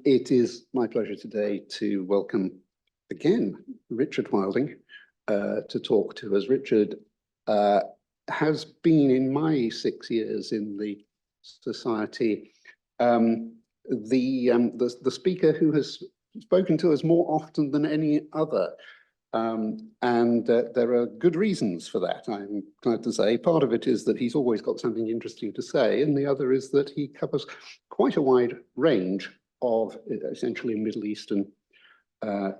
It is my pleasure today to welcome again Richard Wilding to talk to us. Richard has been in my 6 years in the Society the speaker who has spoken to us more often than any other. There are good reasons for that, I'm glad to say. Part of it is that he's always got something interesting to say, and the other is that he covers quite a wide range of essentially Middle Eastern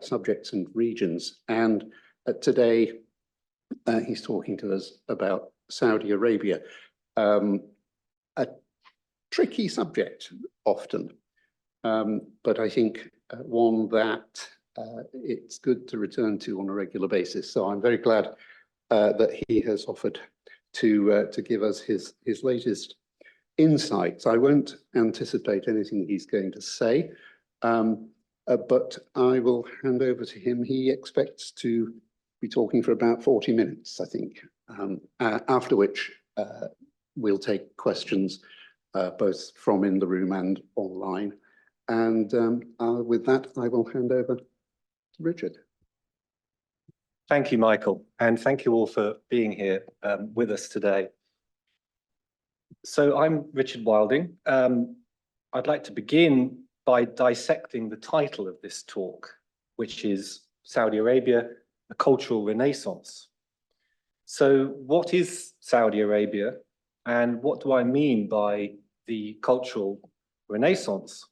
subjects and regions. And today he's talking to us about Saudi Arabia, a tricky subject often, but I think one that it's good to return to on a regular basis. So I'm very glad that he has offered to give us his latest insights. I won't anticipate anything he's going to say, but I will hand over to him. He expects to be talking for about 40 minutes, I think, after which we'll take questions both from in the room and online. And with that, I will hand over to Richard. Thank you, Michael, and thank you all for being here with us today. So I'm Richard Wilding. I'd like to begin by dissecting the title of this talk, which is Saudi Arabia, a Cultural Renaissance. So what is Saudi Arabia, and what do I mean by the Cultural Renaissance?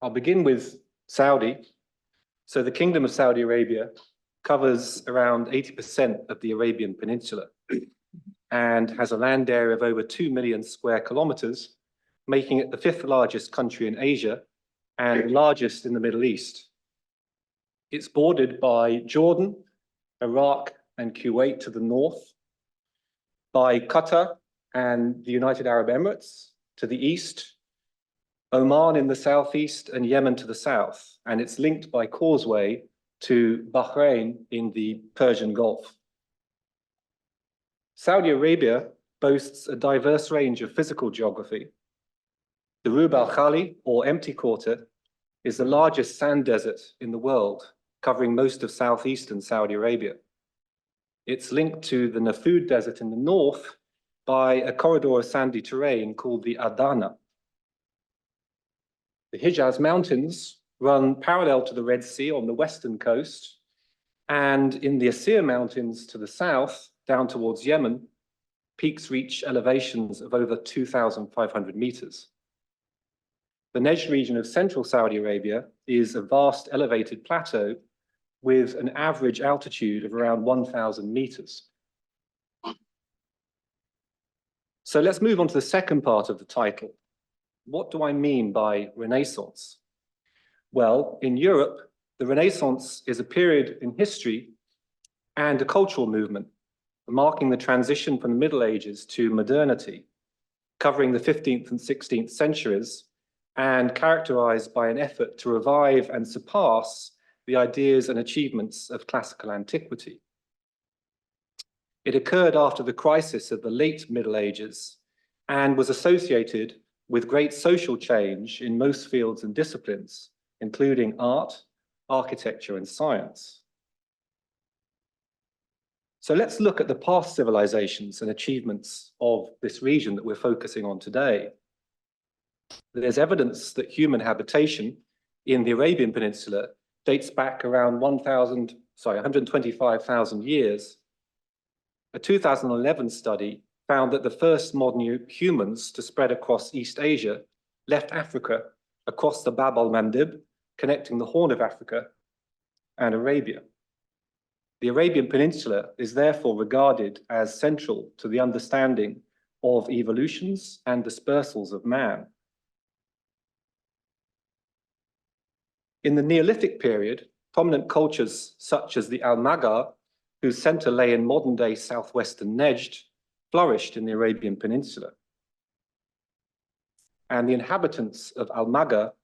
I'll begin with Saudi. So the Kingdom of Saudi Arabia covers around 80% of the Arabian Peninsula and has a land area of over 2 million square kilometers, making it the 5th largest country in Asia and largest in the Middle East. It's bordered by Jordan, Iraq, and Kuwait to the north, by Qatar and the United Arab Emirates to the east, Oman in the southeast, and Yemen to the south, and it's linked by causeway to Bahrain in the Persian Gulf. Saudi Arabia boasts a diverse range of physical geography. The Rub al Khali, or Empty Quarter, is the largest sand desert in the world, covering most of southeastern Saudi Arabia. It's linked to the Nafud Desert in the north by a corridor of sandy terrain called the Adana. The Hijaz Mountains run parallel to the Red Sea on the western coast, and in the Asir Mountains to the south, down towards Yemen, peaks reach elevations of over 2,500 meters. The Nejd region of central Saudi Arabia is a vast elevated plateau with an average altitude of around 1,000 meters. So let's move on to the second part of the title. What do I mean by Renaissance? Well, in Europe, the Renaissance is a period in history and a cultural movement, marking the transition from the Middle Ages to modernity, covering the 15th and 16th centuries, and characterized by an effort to revive and surpass the ideas and achievements of classical antiquity. It occurred after the crisis of the late Middle Ages and was associated with great social change in most fields and disciplines, including art, architecture, and science. So let's look at the past civilizations and achievements of this region that we're focusing on today. There's evidence that human habitation in the Arabian Peninsula dates back around 125,000 years. A 2011 study found that the first modern humans to spread across East Asia left Africa across the Bab al-Mandeb, connecting the Horn of Africa and Arabia. The Arabian Peninsula is therefore regarded as central to the understanding of evolutions and dispersals of man. In the Neolithic period, prominent cultures such as the Almagar, whose center lay in modern-day southwestern Nejd, flourished in the Arabian Peninsula. And the inhabitants of Almagar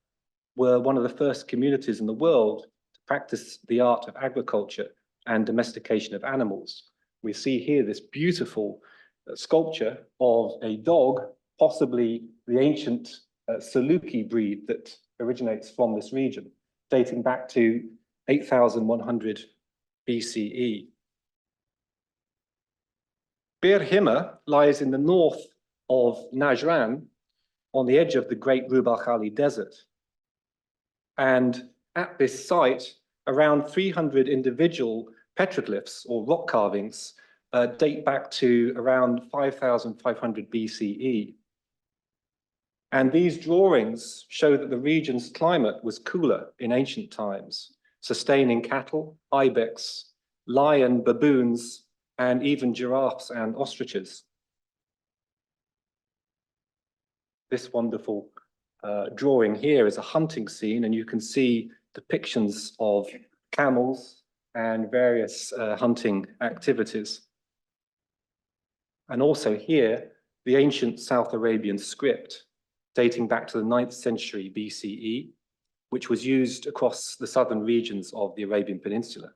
were one of the first communities in the world to practice the art of agriculture and domestication of animals. We see here this beautiful sculpture of a dog, possibly the ancient Saluki breed that originates from this region, dating back to 8,100 BCE. Bir Hima lies in the north of Najran, on the edge of the Great Rub al Khali Desert. And at this site, around 300 individual petroglyphs or rock carvings date back to around 5,500 BCE. And these drawings show that the region's climate was cooler in ancient times, sustaining cattle, ibex, lion, baboons, and even giraffes and ostriches. This wonderful drawing here is a hunting scene, and you can see depictions of camels and various hunting activities. And also here, the ancient South Arabian script, dating back to the 9th century BCE, which was used across the southern regions of the Arabian Peninsula.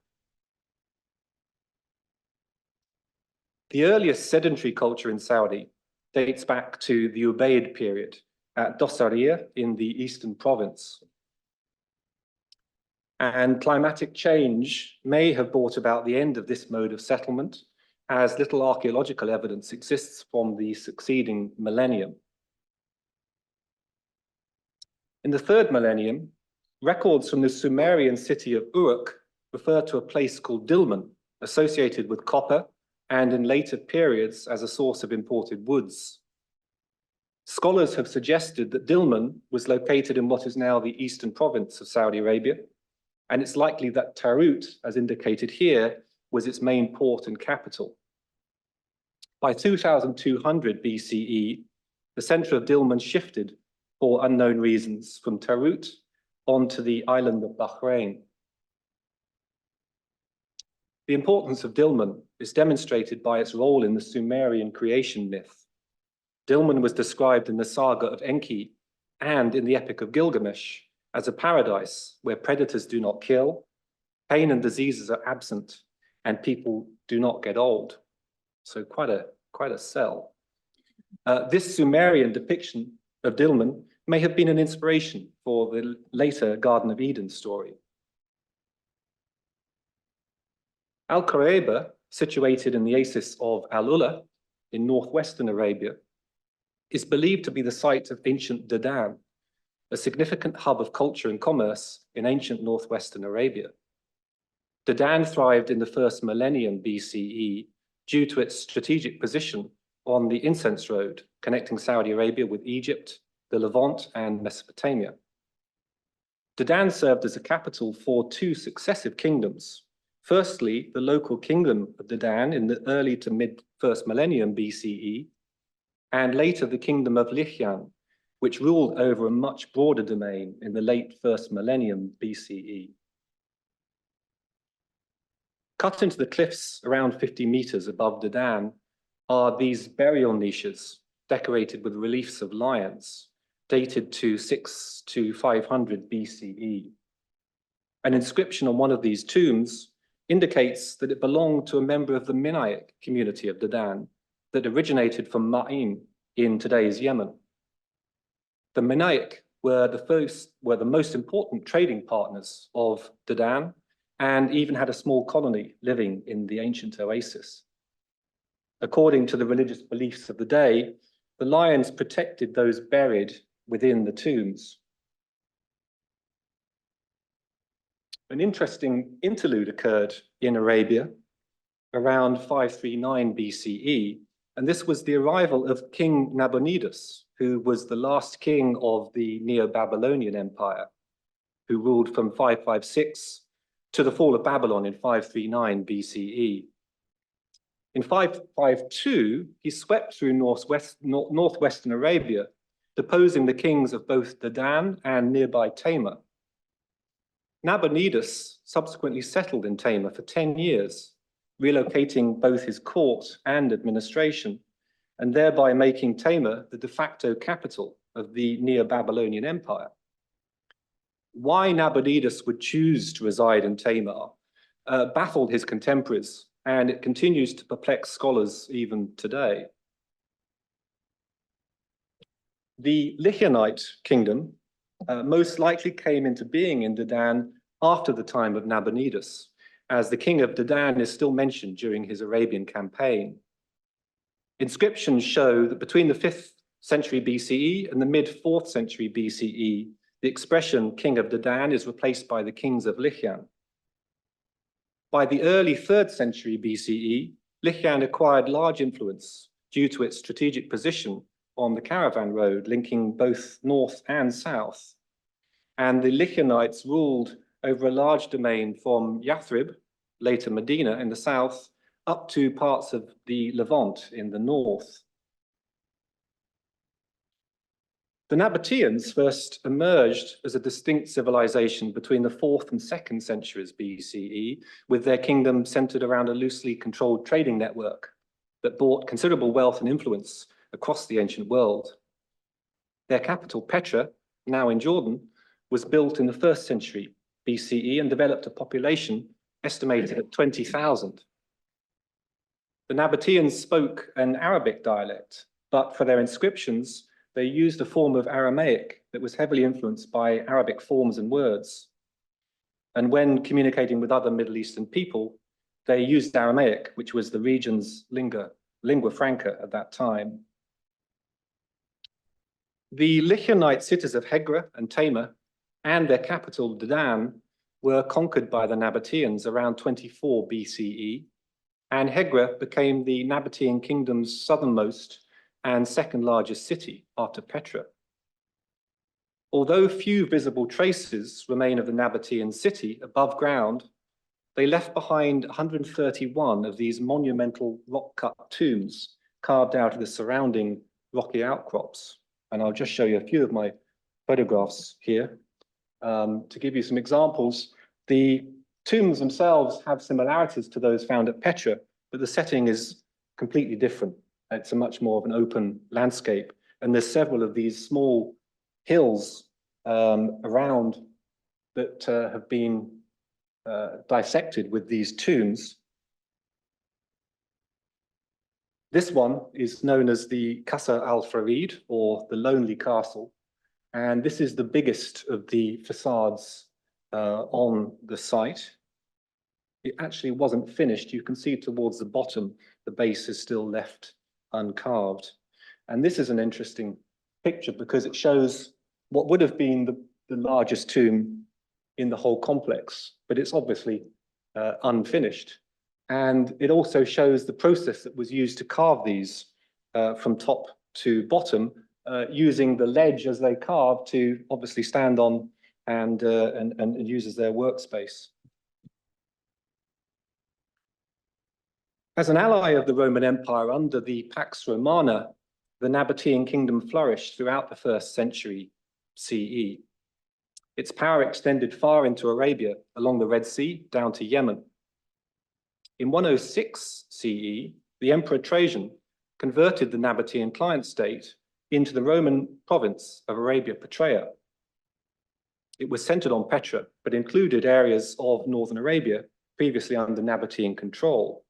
The earliest sedentary culture in Saudi dates back to the Ubaid period at Dossariya in the eastern province. And climatic change may have brought about the end of this mode of settlement, as little archaeological evidence exists from the succeeding millennium. In the 3rd millennium, records from the Sumerian city of Uruk refer to a place called Dilmun, associated with copper, and in later periods as a source of imported woods. Scholars have suggested that Dilmun was located in what is now the eastern province of Saudi Arabia, and it's likely that Tarut, as indicated here, was its main port and capital. By 2200 BCE, the center of Dilmun shifted for unknown reasons from Tarut onto the island of Bahrain. The importance of Dilmun is demonstrated by its role in the Sumerian creation myth. Dilmun was described in the saga of Enki and in the Epic of Gilgamesh as a paradise where predators do not kill, pain and diseases are absent, and people do not get old. So quite a sell. This Sumerian depiction of Dilmun may have been an inspiration for the later Garden of Eden story. Al-Qurayba, situated in the oasis of Al-Ula in northwestern Arabia, is believed to be the site of ancient Dedan, a significant hub of culture and commerce in ancient northwestern Arabia. Dedan thrived in the 1st millennium BCE due to its strategic position on the incense road connecting Saudi Arabia with Egypt, the Levant, and Mesopotamia. Dedan served as a capital for 2 successive kingdoms. Firstly, the local kingdom of Dedan in the early to mid 1st millennium BCE, and later the kingdom of Lihyan, which ruled over a much broader domain in the late 1st millennium BCE. Cut into the cliffs around 50 meters above Dedan are these burial niches decorated with reliefs of lions, dated to 6 to 500 BCE. An inscription on one of these tombs indicates that it belonged to a member of the Minaic community of Dedan that originated from Ma'in in today's Yemen. The Minaic were the most important trading partners of Dedan, and even had a small colony living in the ancient oasis. According to the religious beliefs of the day, the lions protected those buried within the tombs. An interesting interlude occurred in Arabia around 539 BCE, and this was the arrival of King Nabonidus, who was the last king of the Neo-Babylonian Empire, who ruled from 556 to the fall of Babylon in 539 BCE. In 552, he swept through northwestern Arabia, deposing the kings of both Dedan and nearby Tamar. Nabonidus subsequently settled in Tamar for 10 years, relocating both his court and administration, and thereby making Tamar the de facto capital of the Neo-Babylonian Empire. Why Nabonidus would choose to reside in Tamar baffled his contemporaries, and it continues to perplex scholars even today. The Lycianite kingdom most likely came into being in Dedan after the time of Nabonidus, as the king of Dedan is still mentioned during his Arabian campaign. Inscriptions show that between the 5th century BCE and the mid-4th century BCE, the expression king of Dedan is replaced by the kings of Lycian. By the early 3rd century BCE, Lycian acquired large influence due to its strategic position on the caravan road linking both north and south. And the Lycianites ruled over a large domain from Yathrib, later Medina in the south, up to parts of the Levant in the north. The Nabateans first emerged as a distinct civilization between the 4th and 2nd centuries BCE, with their kingdom centered around a loosely controlled trading network that brought considerable wealth and influence across the ancient world. Their capital, Petra, now in Jordan, was built in the 1st century BCE and developed a population estimated at 20,000. The Nabateans spoke an Arabic dialect, but for their inscriptions, they used a form of Aramaic that was heavily influenced by Arabic forms and words. And when communicating with other Middle Eastern people, they used Aramaic, which was the region's lingua franca at that time. The Lycianite cities of Hegra and Tama and their capital, Dedan, were conquered by the Nabateans around 24 BCE, and Hegra became the Nabatean kingdom's southernmost and 2nd largest city after Petra. Although few visible traces remain of the Nabatean city above ground, they left behind 131 of these monumental rock-cut tombs carved out of the surrounding rocky outcrops. And I'll just show you a few of my photographs here. To give you some examples, the tombs themselves have similarities to those found at Petra, but the setting is completely different. It's a much more of an open landscape. And there's several of these small hills around that have been dissected with these tombs. This one is known as the Qasr al-Farid, or the Lonely Castle. And this is the biggest of the facades on the site. It actually wasn't finished. You can see towards the bottom, the base is still left uncarved. And this is an interesting picture because it shows what would have been the largest tomb in the whole complex, but it's obviously unfinished. And it also shows the process that was used to carve these from top to bottom, using the ledge as they carved to obviously stand on and use as their workspace. As an ally of the Roman Empire under the Pax Romana, the Nabatean kingdom flourished throughout the 1st century CE. Its power extended far into Arabia, along the Red Sea, down to Yemen. In 106 CE, the Emperor Trajan converted the Nabatean client state into the Roman province of Arabia Petraea. It was centered on Petra, but included areas of northern Arabia previously under Nabatean control.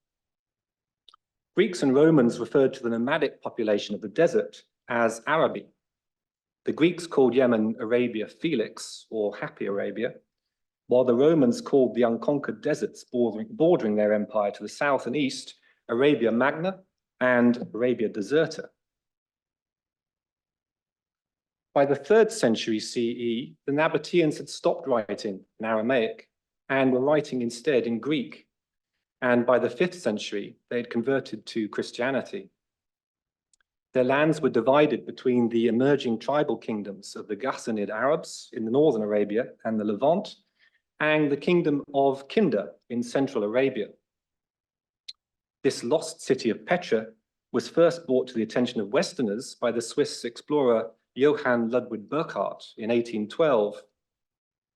Greeks and Romans referred to the nomadic population of the desert as Arabi. The Greeks called Yemen Arabia Felix, or Happy Arabia, while the Romans called the unconquered deserts bordering their empire to the south and east Arabia Magna and Arabia Deserta. By the 3rd century CE, the Nabateans had stopped writing in Aramaic and were writing instead in Greek. And by the 5th century, they had converted to Christianity. Their lands were divided between the emerging tribal kingdoms of the Ghassanid Arabs in the northern Arabia and the Levant, and the kingdom of Kinda in central Arabia. This lost city of Petra was first brought to the attention of Westerners by the Swiss explorer Johann Ludwig Burckhardt in 1812.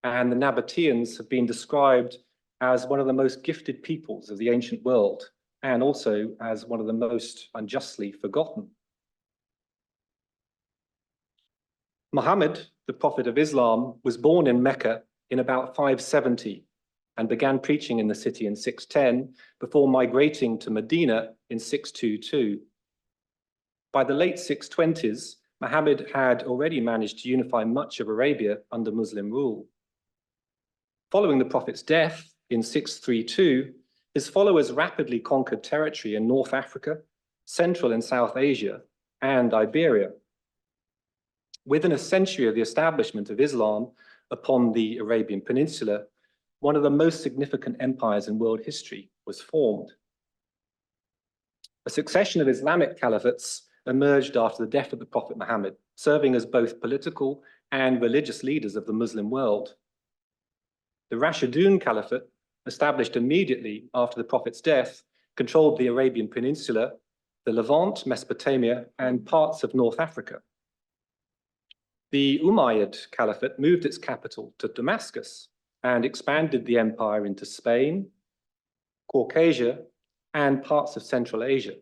And the Nabateans have been described as one of the most gifted peoples of the ancient world, and also as one of the most unjustly forgotten. Muhammad, the prophet of Islam, was born in Mecca in about 570 and began preaching in the city in 610 before migrating to Medina in 622. By the late 620s, Muhammad had already managed to unify much of Arabia under Muslim rule. Following the Prophet's death in 632, his followers rapidly conquered territory in North Africa, Central and South Asia, and Iberia. Within a century of the establishment of Islam upon the Arabian Peninsula, one of the most significant empires in world history was formed. A succession of Islamic caliphates emerged after the death of the Prophet Muhammad, serving as both political and religious leaders of the Muslim world. The Rashidun Caliphate, established immediately after the Prophet's death, controlled the Arabian Peninsula, the Levant, Mesopotamia, and parts of North Africa. The Umayyad Caliphate moved its capital to Damascus and expanded the empire into Spain, Caucasia, and parts of Central Asia.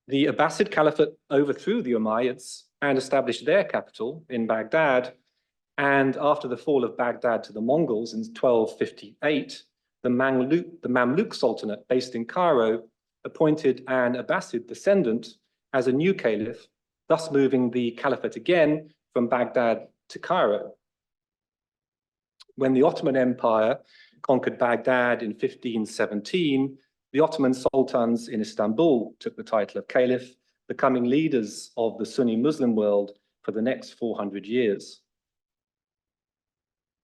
The Abbasid Caliphate overthrew the Umayyads and established their capital in Baghdad. And after the fall of Baghdad to the Mongols in 1258, the Mamluk Sultanate based in Cairo appointed an Abbasid descendant as a new caliph, thus moving the caliphate again from Baghdad to Cairo. When the Ottoman Empire conquered Baghdad in 1517, the Ottoman sultans in Istanbul took the title of caliph, becoming leaders of the Sunni Muslim world for the next 400 years.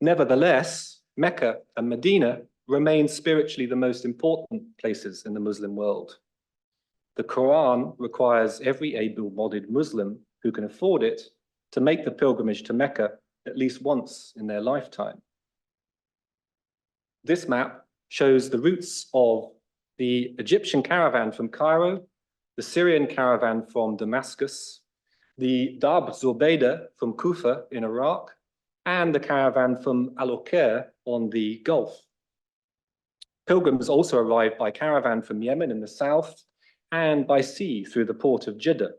Nevertheless, Mecca and Medina remain spiritually the most important places in the Muslim world. The Quran requires every able-bodied Muslim who can afford it to make the pilgrimage to Mecca at least once in their lifetime. This map shows the routes of the Egyptian caravan from Cairo, the Syrian caravan from Damascus, the Darb Zubaydah from Kufa in Iraq, and the caravan from Al-Uqair on the Gulf. Pilgrims also arrived by caravan from Yemen in the south and by sea through the port of Jeddah.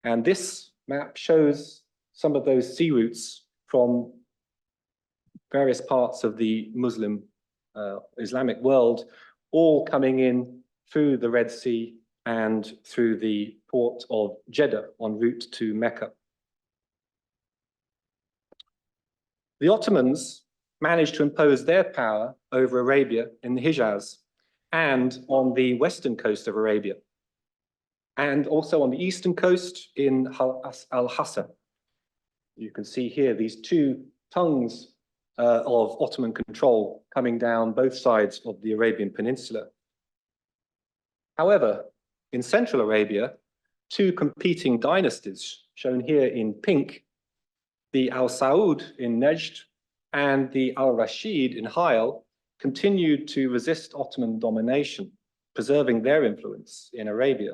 And this map shows some of those sea routes from various parts of the Muslim Islamic world, all coming in through the Red Sea and through the port of Jeddah en route to Mecca. The Ottomans managed to impose their power over Arabia in the Hijaz and on the western coast of Arabia, and also on the eastern coast in Al-Hassa. You can see here these two tongues of Ottoman control coming down both sides of the Arabian Peninsula. However, in Central Arabia, two competing dynasties, shown here in pink, the Al Saud in Najd and the Al Rashid in Hiyal, continued to resist Ottoman domination, preserving their influence in Arabia.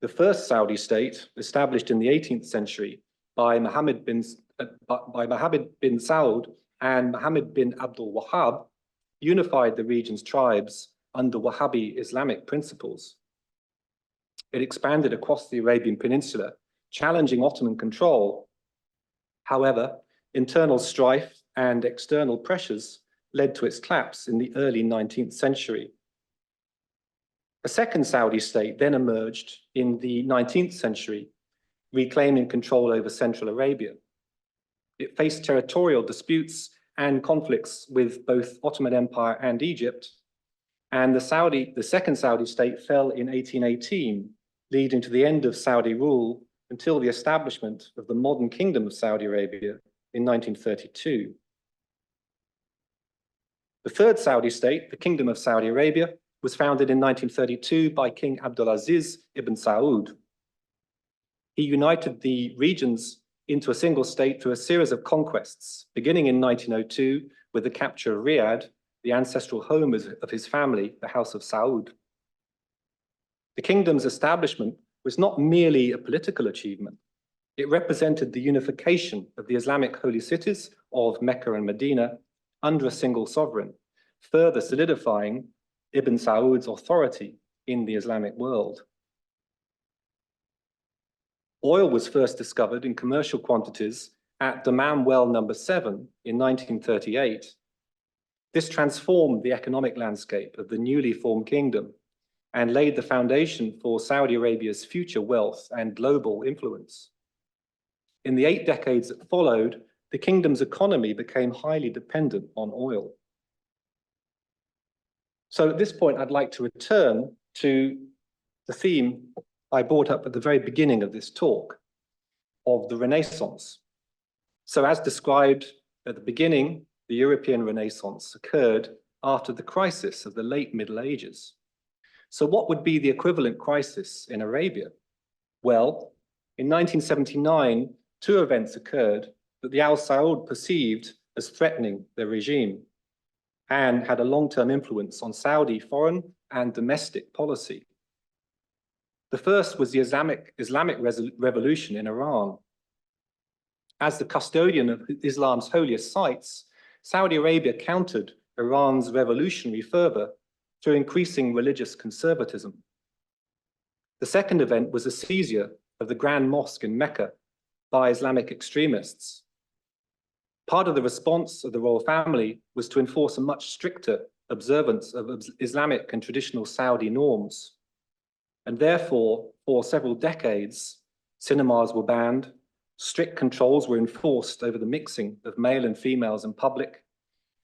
The first Saudi state, established in the 18th century by Mohammed bin Saud and Mohammed bin Abdul Wahhab, unified the region's tribes under Wahhabi Islamic principles. It expanded across the Arabian Peninsula, challenging Ottoman control. However, internal strife and external pressures led to its collapse in the early 19th century. A second Saudi state then emerged in the 19th century, reclaiming control over Central Arabia. It faced territorial disputes and conflicts with both Ottoman Empire and Egypt, and the second Saudi state fell in 1818, leading to the end of Saudi rule until the establishment of the modern Kingdom of Saudi Arabia in 1932. The third Saudi state, the Kingdom of Saudi Arabia, was founded in 1932 by King Abdulaziz ibn Saud. He united the regions into a single state through a series of conquests, beginning in 1902 with the capture of Riyadh, the ancestral home of his family, the House of Saud. The kingdom's establishment was not merely a political achievement. It represented the unification of the Islamic holy cities of Mecca and Medina under a single sovereign, further solidifying Ibn Saud's authority in the Islamic world. Oil was first discovered in commercial quantities at Dammam Well No. 7 in 1938. This transformed the economic landscape of the newly formed kingdom and laid the foundation for Saudi Arabia's future wealth and global influence. In the 8 decades that followed, the kingdom's economy became highly dependent on oil. So at this point, I'd like to return to the theme I brought up at the very beginning of this talk, of the Renaissance. So as described at the beginning, the European Renaissance occurred after the crisis of the late Middle Ages. So what would be the equivalent crisis in Arabia? Well, in 1979, 2 events occurred that the Al Saud perceived as threatening their regime and had a long-term influence on Saudi foreign and domestic policy. The first was the Islamic Revolution in Iran. As the custodian of Islam's holiest sites, Saudi Arabia countered Iran's revolutionary fervor through increasing religious conservatism. The second event was the seizure of the Grand Mosque in Mecca by Islamic extremists. Part of the response of the royal family was to enforce a much stricter observance of Islamic and traditional Saudi norms. And therefore, for several decades, cinemas were banned, strict controls were enforced over the mixing of male and females in public,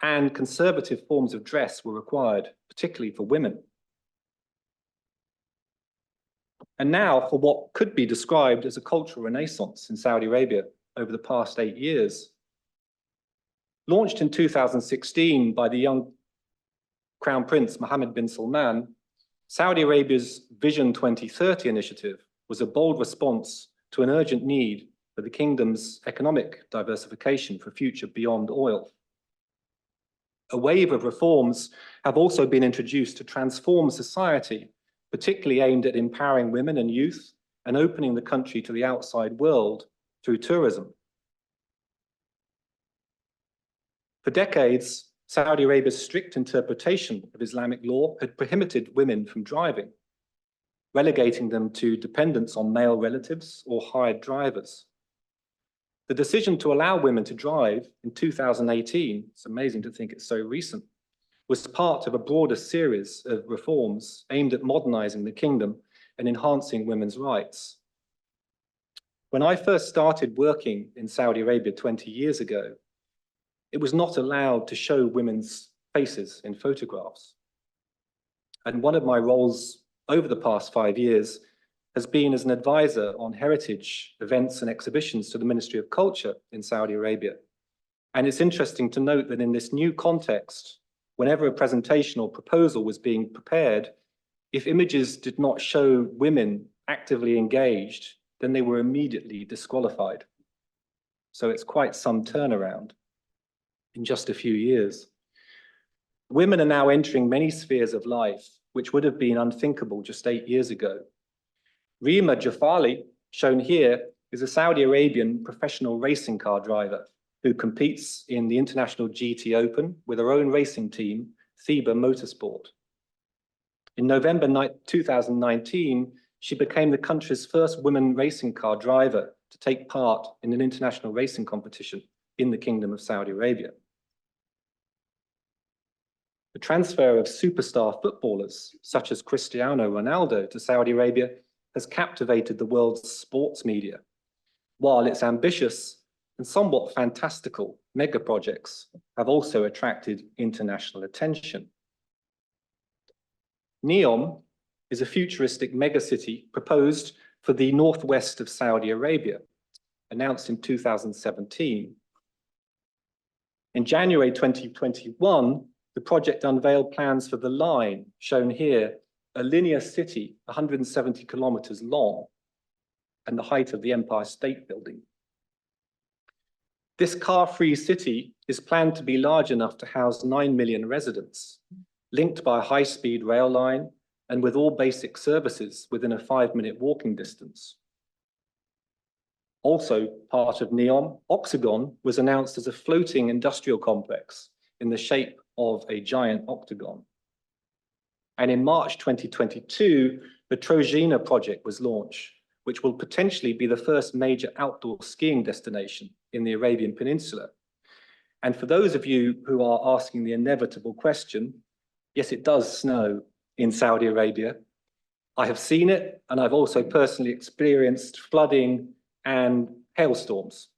and conservative forms of dress were required, particularly for women. And now for what could be described as a cultural renaissance in Saudi Arabia over the past 8 years. Launched in 2016 by the young Crown Prince Mohammed bin Salman, Saudi Arabia's Vision 2030 initiative was a bold response to an urgent need for the kingdom's economic diversification for a future beyond oil. A wave of reforms have also been introduced to transform society, particularly aimed at empowering women and youth and opening the country to the outside world through tourism. For decades, Saudi Arabia's strict interpretation of Islamic law had prohibited women from driving, relegating them to dependence on male relatives or hired drivers. The decision to allow women to drive in 2018, it's amazing to think it's so recent, was part of a broader series of reforms aimed at modernizing the kingdom and enhancing women's rights. When I first started working in Saudi Arabia 20 years ago, it was not allowed to show women's faces in photographs. And one of my roles over the past 5 years has been as an advisor on heritage events and exhibitions to the Ministry of Culture in Saudi Arabia. And it's interesting to note that in this new context, whenever a presentation or proposal was being prepared, if images did not show women actively engaged, then they were immediately disqualified. So it's quite some turnaround in just a few years. Women are now entering many spheres of life, which would have been unthinkable just 8 years ago. Rima Jafali, shown here, is a Saudi Arabian professional racing car driver who competes in the International GT Open with her own racing team, Theba Motorsport. In November 2019, she became the country's first women racing car driver to take part in an international racing competition in the Kingdom of Saudi Arabia. The transfer of superstar footballers such as Cristiano Ronaldo to Saudi Arabia has captivated the world's sports media, while its ambitious and somewhat fantastical mega projects have also attracted international attention. Neom is a futuristic megacity proposed for the northwest of Saudi Arabia, announced in 2017. In January 2021, the project unveiled plans for the Line, shown here, a linear city 170 kilometers long and the height of the Empire State Building. This car-free city is planned to be large enough to house 9 million residents, linked by a high-speed rail line and with all basic services within a 5-minute walking distance. Also part of Neom, Oxagon was announced as a floating industrial complex in the shape of a giant octagon. And in March 2022, the Trojena project was launched, which will potentially be the first major outdoor skiing destination in the Arabian Peninsula. And for those of you who are asking the inevitable question, yes, it does snow in Saudi Arabia, I have seen it, and I've also personally experienced flooding and hailstorms.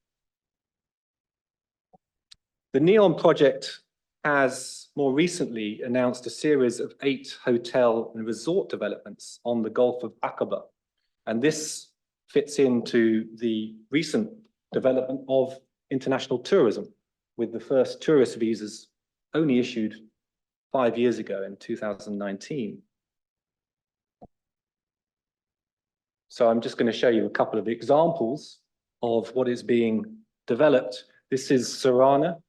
The NEOM project has more recently announced a series of 8 hotel and resort developments on the Gulf of Aqaba. And this fits into the recent development of international tourism, with the first tourist visas only issued 5 years ago in 2019. So I'm just going to show you a couple of examples of what is being developed. This is Sarana,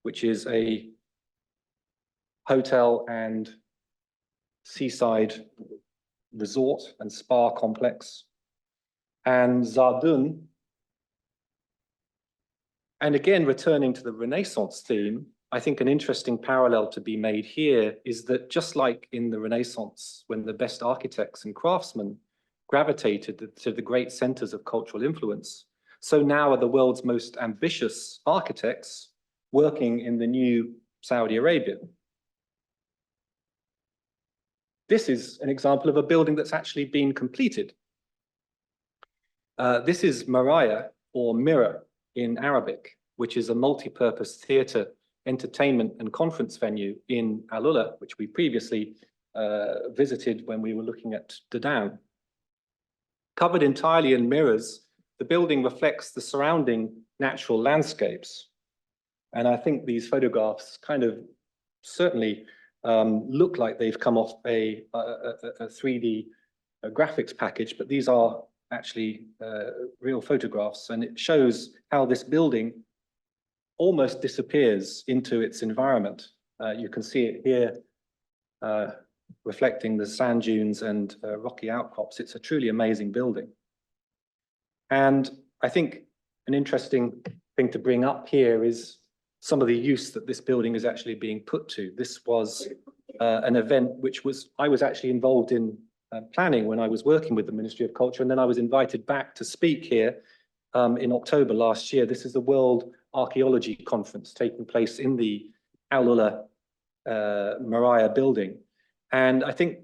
which is a hotel and seaside resort and spa complex, and Zardun. And again, returning to the Renaissance theme, I think an interesting parallel to be made here is that just like in the Renaissance, when the best architects and craftsmen gravitated to the great centers of cultural influence, so now are the world's most ambitious architects working in the new Saudi Arabia. This is an example of a building that's actually been completed. This is Maraya, or Mirror in Arabic, which is a multi-purpose theatre, entertainment and conference venue in Al-Ula, which we previously visited when we were looking at Dadan. Covered entirely in mirrors, the building reflects the surrounding natural landscapes. And I think these photographs kind of certainly look like they've come off a 3D graphics package, but these are actually real photographs, and it shows how this building almost disappears into its environment. You can see it here reflecting the sand dunes and rocky outcrops. It's a truly amazing building. And I think an interesting thing to bring up here is some of the use that this building is actually being put to. This was an event which I was actually involved in planning when I was working with the Ministry of Culture, and then I was invited back to speak here in October last year. This is the World Archaeology Conference taking place in the Al-Ula Maraya building. And I think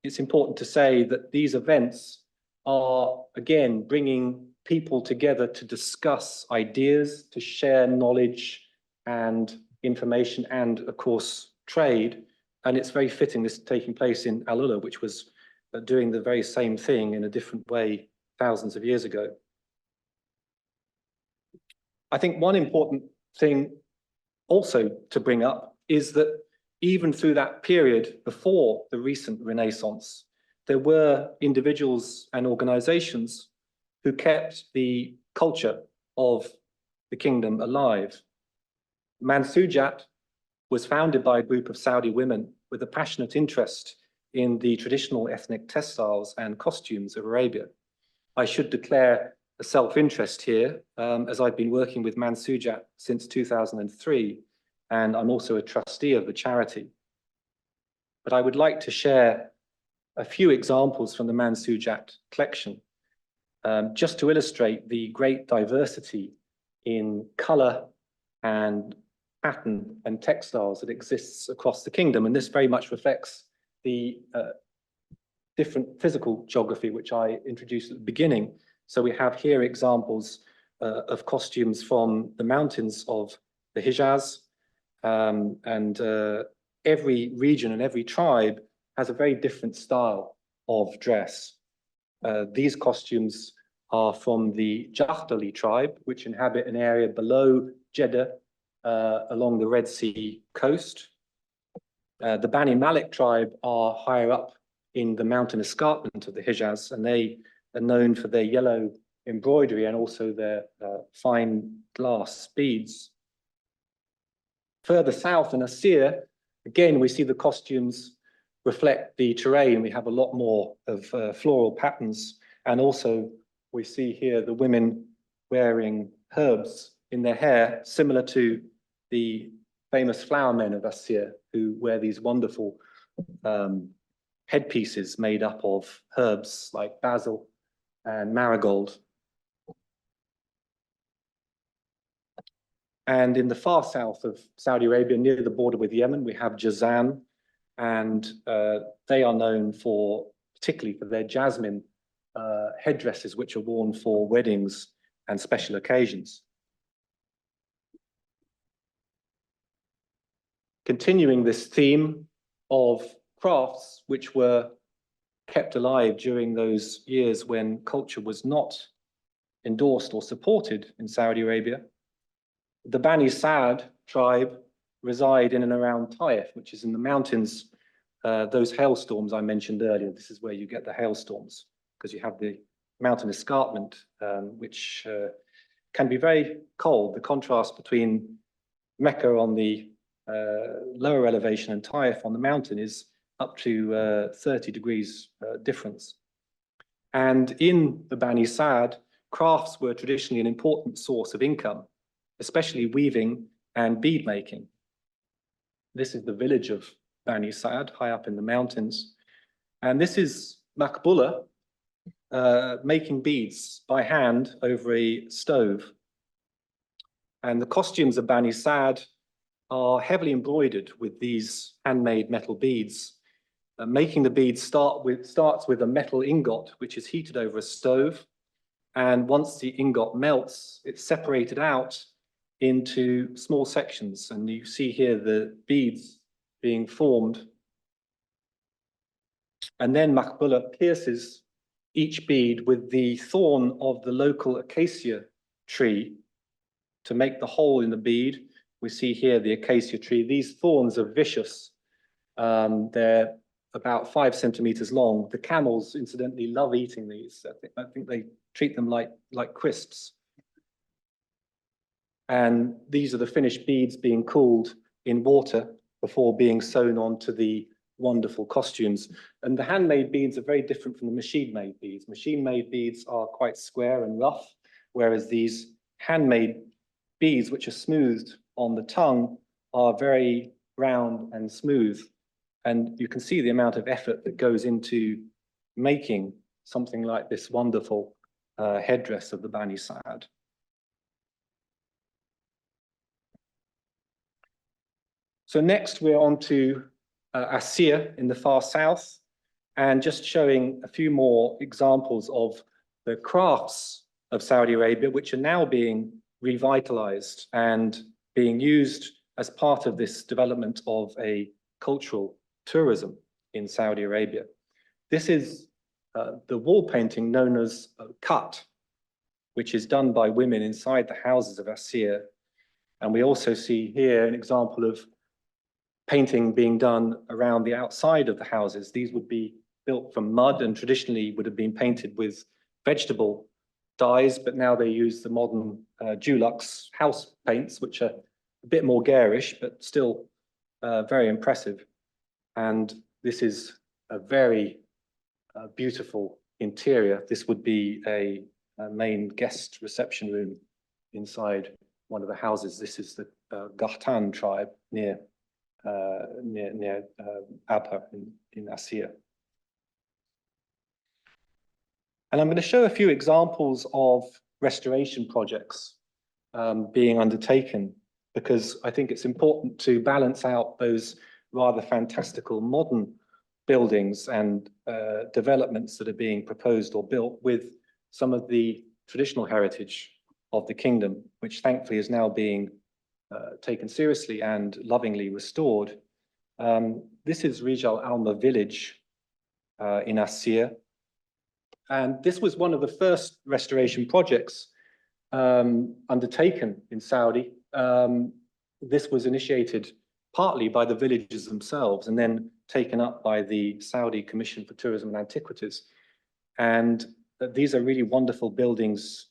it's important to say that these events are, again, bringing people together to discuss ideas, to share knowledge and information, and of course, trade. And it's very fitting this taking place in Al-Ula, which was doing the very same thing in a different way thousands of years ago. I think one important thing also to bring up is that even through that period before the recent Renaissance, there were individuals and organizations who kept the culture of the kingdom alive. Mansujat was founded by a group of Saudi women with a passionate interest in the traditional ethnic textiles and costumes of Arabia. I should declare a self-interest here, as I've been working with Mansujat since 2003, and I'm also a trustee of the charity. But I would like to share a few examples from the Mansujat collection, just to illustrate the great diversity in color and pattern and textiles that exists across the kingdom. And this very much reflects the different physical geography, which I introduced at the beginning. So we have here examples of costumes from the mountains of the Hijaz, and every region and every tribe has a very different style of dress. These costumes are from the Jahtali tribe, which inhabit an area below Jeddah, along the Red Sea coast. The Bani Malik tribe are higher up in the mountain escarpment of the Hijaz, and they are known for their yellow embroidery and also their fine glass beads. Further south in Asir, again, we see the costumes reflect the terrain. We have a lot more of floral patterns, and also we see here the women wearing herbs in their hair, similar to the famous flower men of Asir, who wear these wonderful headpieces made up of herbs like basil and marigold. And in the far south of Saudi Arabia, near the border with Yemen, we have Jazan, and they are known for particularly for their jasmine headdresses, which are worn for weddings and special occasions. Continuing this theme of crafts which were kept alive during those years when culture was not endorsed or supported in Saudi Arabia, the Bani Sa'd tribe reside in and around Taif, which is in the mountains. Those hailstorms I mentioned earlier, this is where you get the hailstorms, because you have the mountain escarpment, which can be very cold. The contrast between Mecca on the lower elevation and Taif on the mountain is up to 30 degrees difference. And in the Bani Sa'd, crafts were traditionally an important source of income, especially weaving and bead making. This is the village of Bani Sa'd, high up in the mountains. And this is Makbula, making beads by hand over a stove. And the costumes of Bani Sa'd are heavily embroidered with these handmade metal beads. Making the beads starts with a metal ingot, which is heated over a stove. And once the ingot melts, it's separated out into small sections. And you see here the beads being formed. And then Makbula pierces each bead with the thorn of the local acacia tree to make the hole in the bead. We see here the acacia tree. These thorns are vicious. They're about 5 centimeters long. The camels, incidentally, love eating these. I think they treat them like crisps. And these are the finished beads being cooled in water before being sewn onto the wonderful costumes. And the handmade beads are very different from the machine-made beads. Machine-made beads are quite square and rough, whereas these handmade beads, which are smoothed on the tongue, are very round and smooth. And you can see the amount of effort that goes into making something like this wonderful headdress of the Bani Sa'd. So next we're on to Asir in the far south, and just showing a few more examples of the crafts of Saudi Arabia, which are now being revitalized and being used as part of this development of a cultural tourism in Saudi Arabia. This is the wall painting known as Kat, which is done by women inside the houses of Asir. And we also see here an example of painting being done around the outside of the houses. These would be built from mud and traditionally would have been painted with vegetable dyes, but now they use the modern Dulux house paints, which are a bit more garish, but still very impressive. And this is a very beautiful interior. This would be a main guest reception room inside one of the houses. This is the Ghatan tribe near Abha in Asir. And I'm going to show a few examples of restoration projects being undertaken, because I think it's important to balance out those rather fantastical modern buildings and developments that are being proposed or built with some of the traditional heritage of the kingdom, which thankfully is now being taken seriously and lovingly restored. This is Rijal Alma village in Asir. And this was one of the first restoration projects undertaken in Saudi. This was initiated partly by the villages themselves and then taken up by the Saudi Commission for Tourism and Antiquities. And these are really wonderful buildings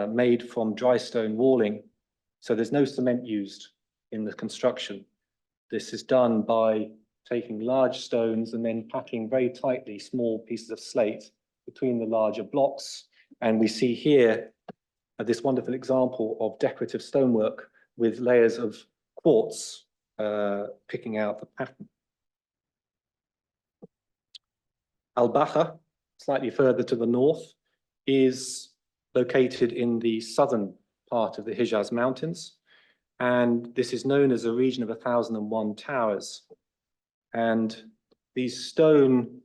made from dry stone walling. So there's no cement used in the construction. This is done by taking large stones and then packing very tightly small pieces of slate between the larger blocks. And we see here this wonderful example of decorative stonework with layers of quartz picking out the pattern. Al-Baha, slightly further to the north, is located in the southern part of the Hijaz Mountains. And this is known as a region of 1,001 towers. And these stone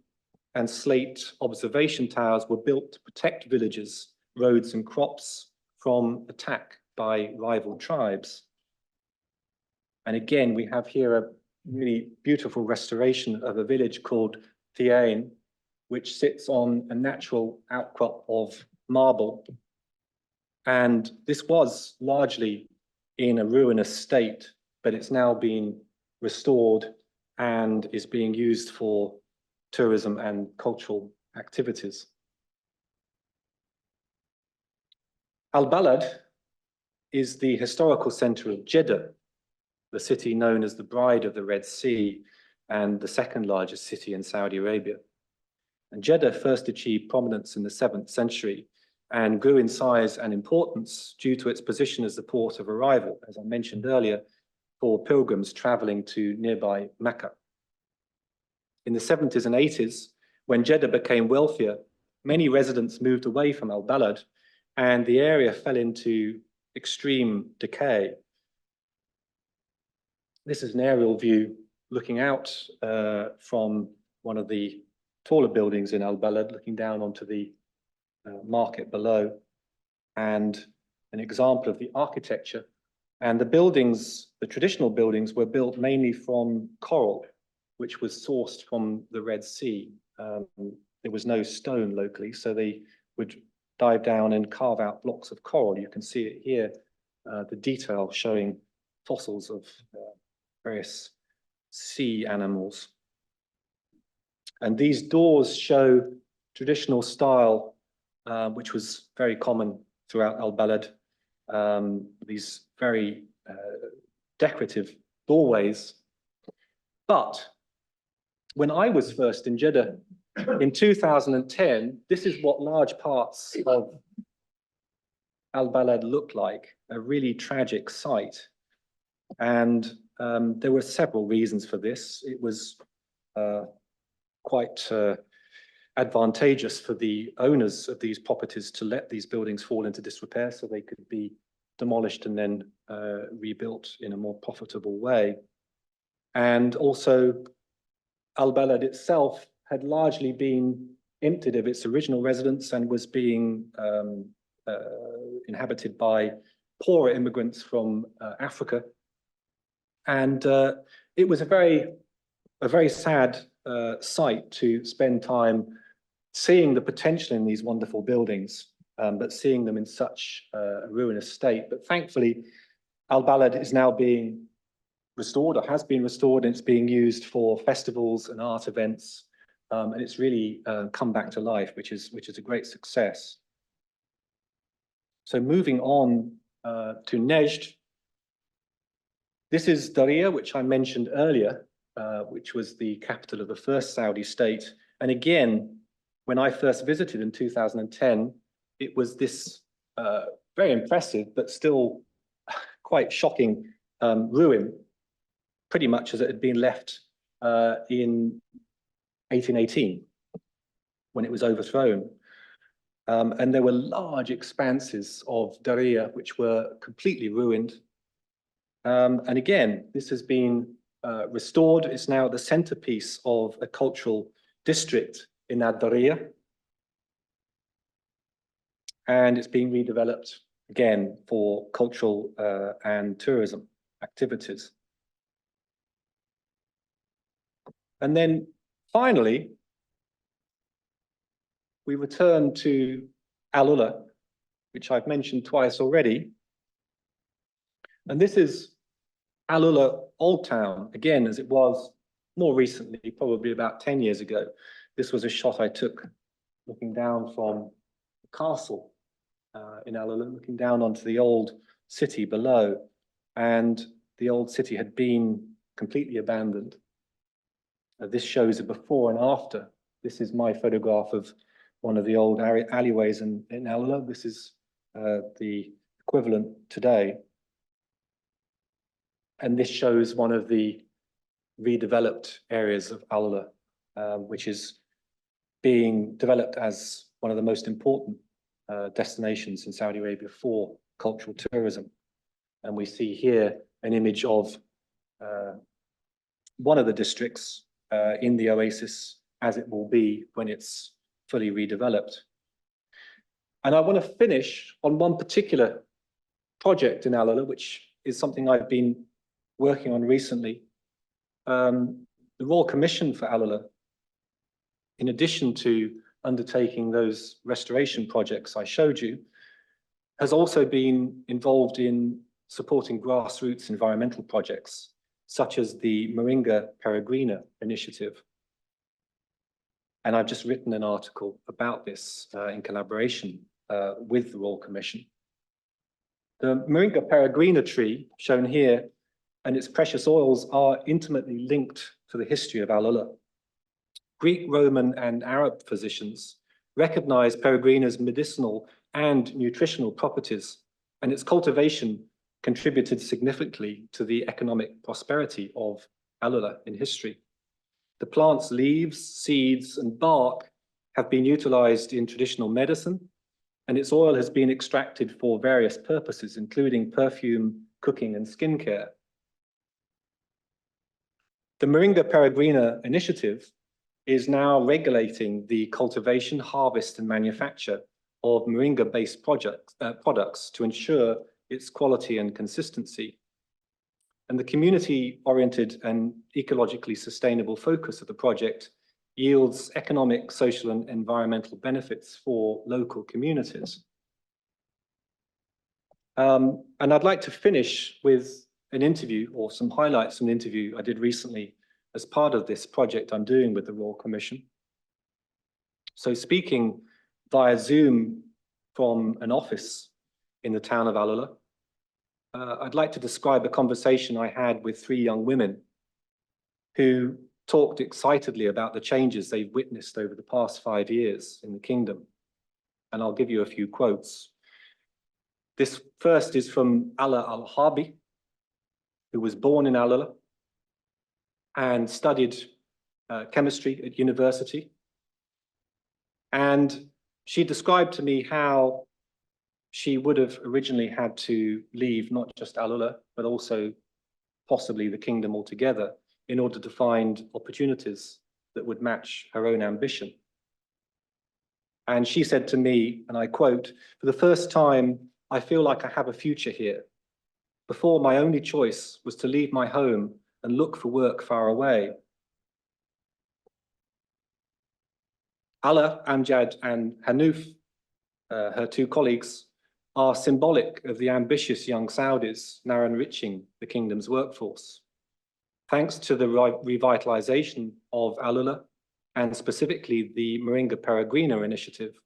and slate observation towers were built to protect villages, roads, and crops from attack by rival tribes. And again, we have here a really beautiful restoration of a village called Thiain, which sits on a natural outcrop of marble. And this was largely in a ruinous state, but it's now been restored and is being used for tourism and cultural activities. Al-Balad is the historical center of Jeddah, the city known as the Bride of the Red Sea and the second largest city in Saudi Arabia. And Jeddah first achieved prominence in the 7th century and grew in size and importance due to its position as the port of arrival, as I mentioned earlier, for pilgrims traveling to nearby Mecca. In the 70s and 80s, when Jeddah became wealthier, many residents moved away from Al-Balad and the area fell into extreme decay. This is an aerial view looking out from one of the taller buildings in Al-Balad, looking down onto the market below, and an example of the architecture. And the buildings, the traditional buildings, were built mainly from coral, which was sourced from the Red Sea. There was no stone locally, so they would dive down and carve out blocks of coral. You can see it here, the detail showing fossils of various sea animals. And these doors show traditional style, which was very common throughout Al-Balad. These very decorative doorways. But when I was first in Jeddah in 2010, this is what large parts of Al-Balad looked like, a really tragic sight. And there were several reasons for this. It was quite advantageous for the owners of these properties to let these buildings fall into disrepair so they could be demolished and then rebuilt in a more profitable way. And also, Al-Balad itself had largely been emptied of its original residents and was being inhabited by poorer immigrants from Africa. And it was a very sad sight to spend time seeing the potential in these wonderful buildings, but seeing them in such a ruinous state. But thankfully, Al-Balad is now being restored, or has been restored, and it's being used for festivals and art events. And it's really come back to life, which is a great success. So moving on to Nejd. This is Darija, which I mentioned earlier, which was the capital of the first Saudi state. And again, when I first visited in 2010, it was this very impressive, but still quite shocking ruin, pretty much as it had been left in 1818, when it was overthrown. And there were large expanses of Darija, which were completely ruined. And again, this has been restored. It's now the centerpiece of a cultural district in Darija. And it's being redeveloped again for cultural and tourism activities. And then finally, we return to Al-Ula, which I've mentioned twice already. And this is Al-Ula Old Town, again, as it was more recently, probably about 10 years ago. This was a shot I took looking down from the castle in Al-Ula, looking down onto the old city below. And the old city had been completely abandoned. This shows a before and after. This is my photograph of one of the old alleyways in Al-Ula. This is the equivalent today. And this shows one of the redeveloped areas of Al-Ula, which is being developed as one of the most important destinations in Saudi Arabia for cultural tourism. And we see here an image of one of the districts in the oasis as it will be when it's fully redeveloped. And I want to finish on one particular project in Al Ula, which is something I've been working on recently. The Royal Commission for Al Ula, in addition to undertaking those restoration projects I showed you, has also been involved in supporting grassroots environmental projects, such as the Moringa Peregrina initiative. And I've just written an article about this in collaboration with the Royal Commission. The Moringa Peregrina tree, shown here, and its precious oils are intimately linked to the history of Al Ula. Greek, Roman, and Arab physicians recognized Peregrina's medicinal and nutritional properties, and its cultivation contributed significantly to the economic prosperity of Al Ula in history. The plant's leaves, seeds, and bark have been utilized in traditional medicine, and its oil has been extracted for various purposes, including perfume, cooking, and skincare. The Moringa Peregrina initiative is now regulating the cultivation, harvest, and manufacture of moringa-based products to ensure its quality and consistency. And the community-oriented and ecologically sustainable focus of the project yields economic, social, and environmental benefits for local communities. And I'd like to finish with an interview, or some highlights from an interview I did recently as part of this project I'm doing with the Royal Commission. So speaking via Zoom from an office in the town of Al Ula, I'd like to describe a conversation I had with 3 young women who talked excitedly about the changes they've witnessed over the past 5 years in the kingdom. And I'll give you a few quotes. This first is from Ala Al-Harbi, who was born in Al Ula and studied chemistry at university. And she described to me how she would have originally had to leave not just Al Ula, but also possibly the kingdom altogether in order to find opportunities that would match her own ambition. And she said to me, and I quote, "For the first time, I feel like I have a future here. Before, my only choice was to leave my home and look for work far away." Ala, Amjad, and Hanouf, her 2 colleagues, are symbolic of the ambitious young Saudis now enriching the kingdom's workforce. Thanks to the revitalization of Al Ula, and specifically the Moringa Peregrina initiative,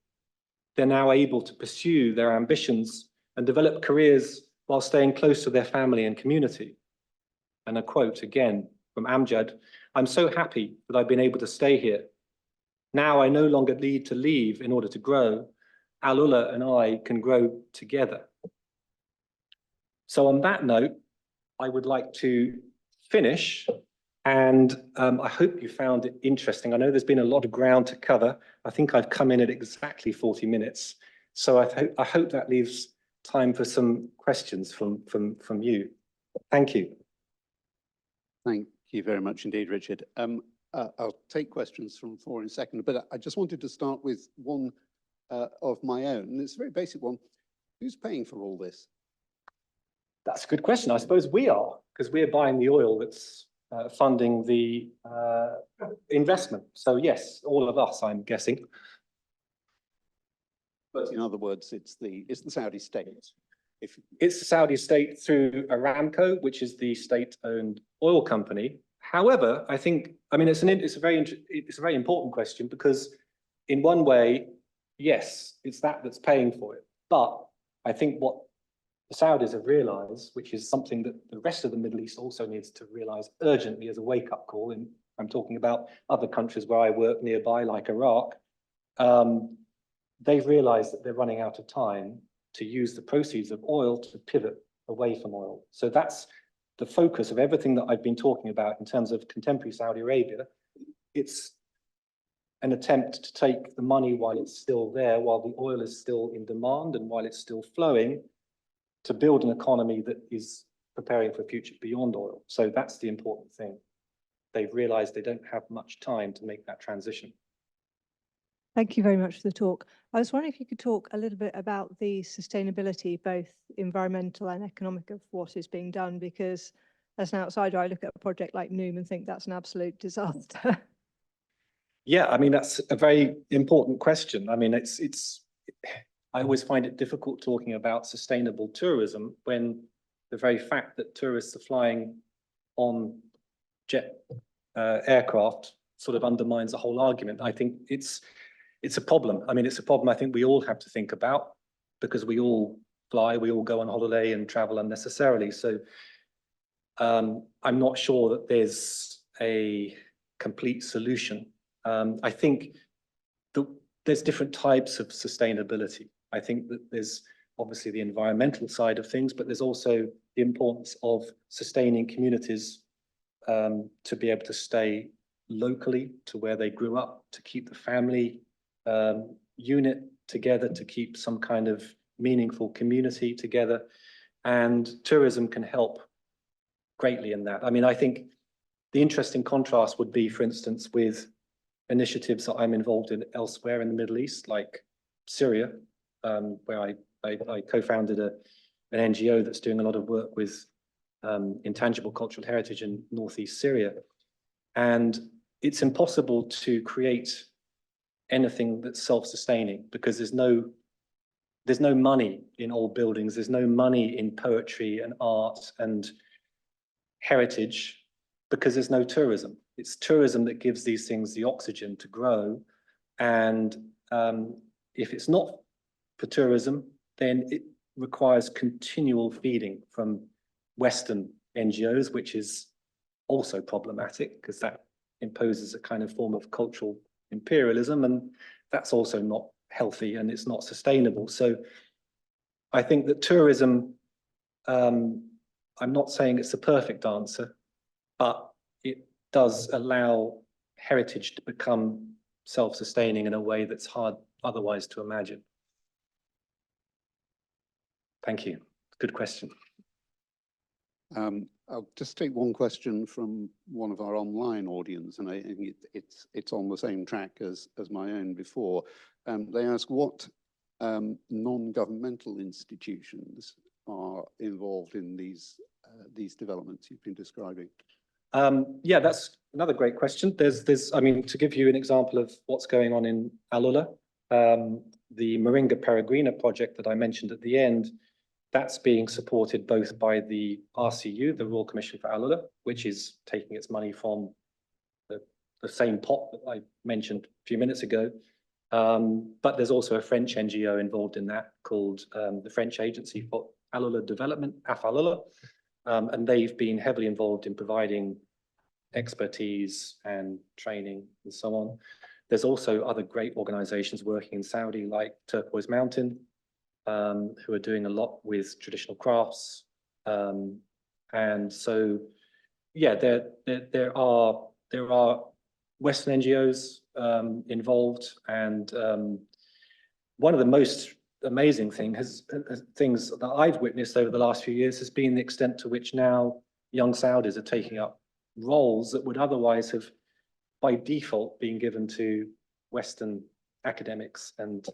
they're now able to pursue their ambitions and develop careers while staying close to their family and community. And a quote again from Amjad, "I'm so happy that I've been able to stay here. Now I no longer need to leave in order to grow. Al Ula and I can grow together." So on that note, I would like to finish, and I hope you found it interesting. I know there's been a lot of ground to cover. I think I've come in at exactly 40 minutes. So I hope that leaves time for some questions from you. Thank you. Thank you very much indeed, Richard. I'll take questions from the floor in a second, but I just wanted to start with one of my own. And it's a very basic one. Who's paying for all this? That's a good question. I suppose we are, because we're buying the oil that's funding the investment. So yes, all of us, I'm guessing. But in other words, it's the Saudi state. It's the Saudi state through Aramco, which is the state-owned oil company. However, I mean, it's a very important question, because in one way, yes, it's that's paying for it. But I think what the Saudis have realized, which is something that the rest of the Middle East also needs to realize urgently as a wake-up call, and I'm talking about other countries where I work nearby, like Iraq, they've realized that they're running out of time to use the proceeds of oil to pivot away from oil. So that's the focus of everything that I've been talking about in terms of contemporary Saudi Arabia. It's an attempt to take the money while it's still there, while the oil is still in demand and while it's still flowing, to build an economy that is preparing for a future beyond oil. So that's the important thing. they've realized they don't have much time to make that transition. Thank you very much for the talk. I was wondering if you could talk a little bit about the sustainability, both environmental and economic, of what is being done, because as an outsider, I look at a project like Noom and think that's an absolute disaster. Yeah, I mean, that's a very important question. I mean, I always find it difficult talking about sustainable tourism when the very fact that tourists are flying on jet aircraft sort of undermines the whole argument. I think it's a problem. I mean, it's a problem I think we all have to think about, because we all fly, we all go on holiday and travel unnecessarily. So I'm not sure that there's a complete solution. I think there's different types of sustainability. I think that there's obviously the environmental side of things, but there's also the importance of sustaining communities to be able to stay locally to where they grew up, to keep the family unit together, to keep some kind of meaningful community together. And tourism can help greatly in that. I mean, I think the interesting contrast would be, for instance, with initiatives that I'm involved in elsewhere in the Middle East, like Syria, where I co-founded an NGO that's doing a lot of work with intangible cultural heritage in northeast Syria. And it's impossible to create anything that's self-sustaining, because there's no money in old buildings, there's no money in poetry and art and heritage, because there's no tourism. It's tourism that gives these things the oxygen to grow. And if it's not for tourism, then it requires continual feeding from Western NGOs, which is also problematic, because that imposes a kind of form of cultural imperialism, and that's also not healthy and it's not sustainable. So I think that tourism, I'm not saying it's the perfect answer, but it does allow heritage to become self-sustaining in a way that's hard otherwise to imagine. Thank you. Good question. I'll just take one question from one of our online audience, and I think it's on the same track as my own before. They ask what non-governmental institutions are involved in these developments you've been describing. Yeah, that's another great question. I mean, to give you an example of what's going on in Alula, the Moringa Peregrina project that I mentioned at the end, that's being supported both by the RCU, the Royal Commission for Alula, which is taking its money from the same pot that I mentioned a few minutes ago. But there's also a French NGO involved in that called the French Agency for Alula Development, AFALULA. And they've been heavily involved in providing expertise and training and so on. There's also other great organizations working in Saudi, like Turquoise Mountain, who are doing a lot with traditional crafts. And so, yeah, there are Western NGOs involved, and one of the most amazing things that I've witnessed over the last few years has been the extent to which now young Saudis are taking up roles that would otherwise have, by default, been given to Western academics. And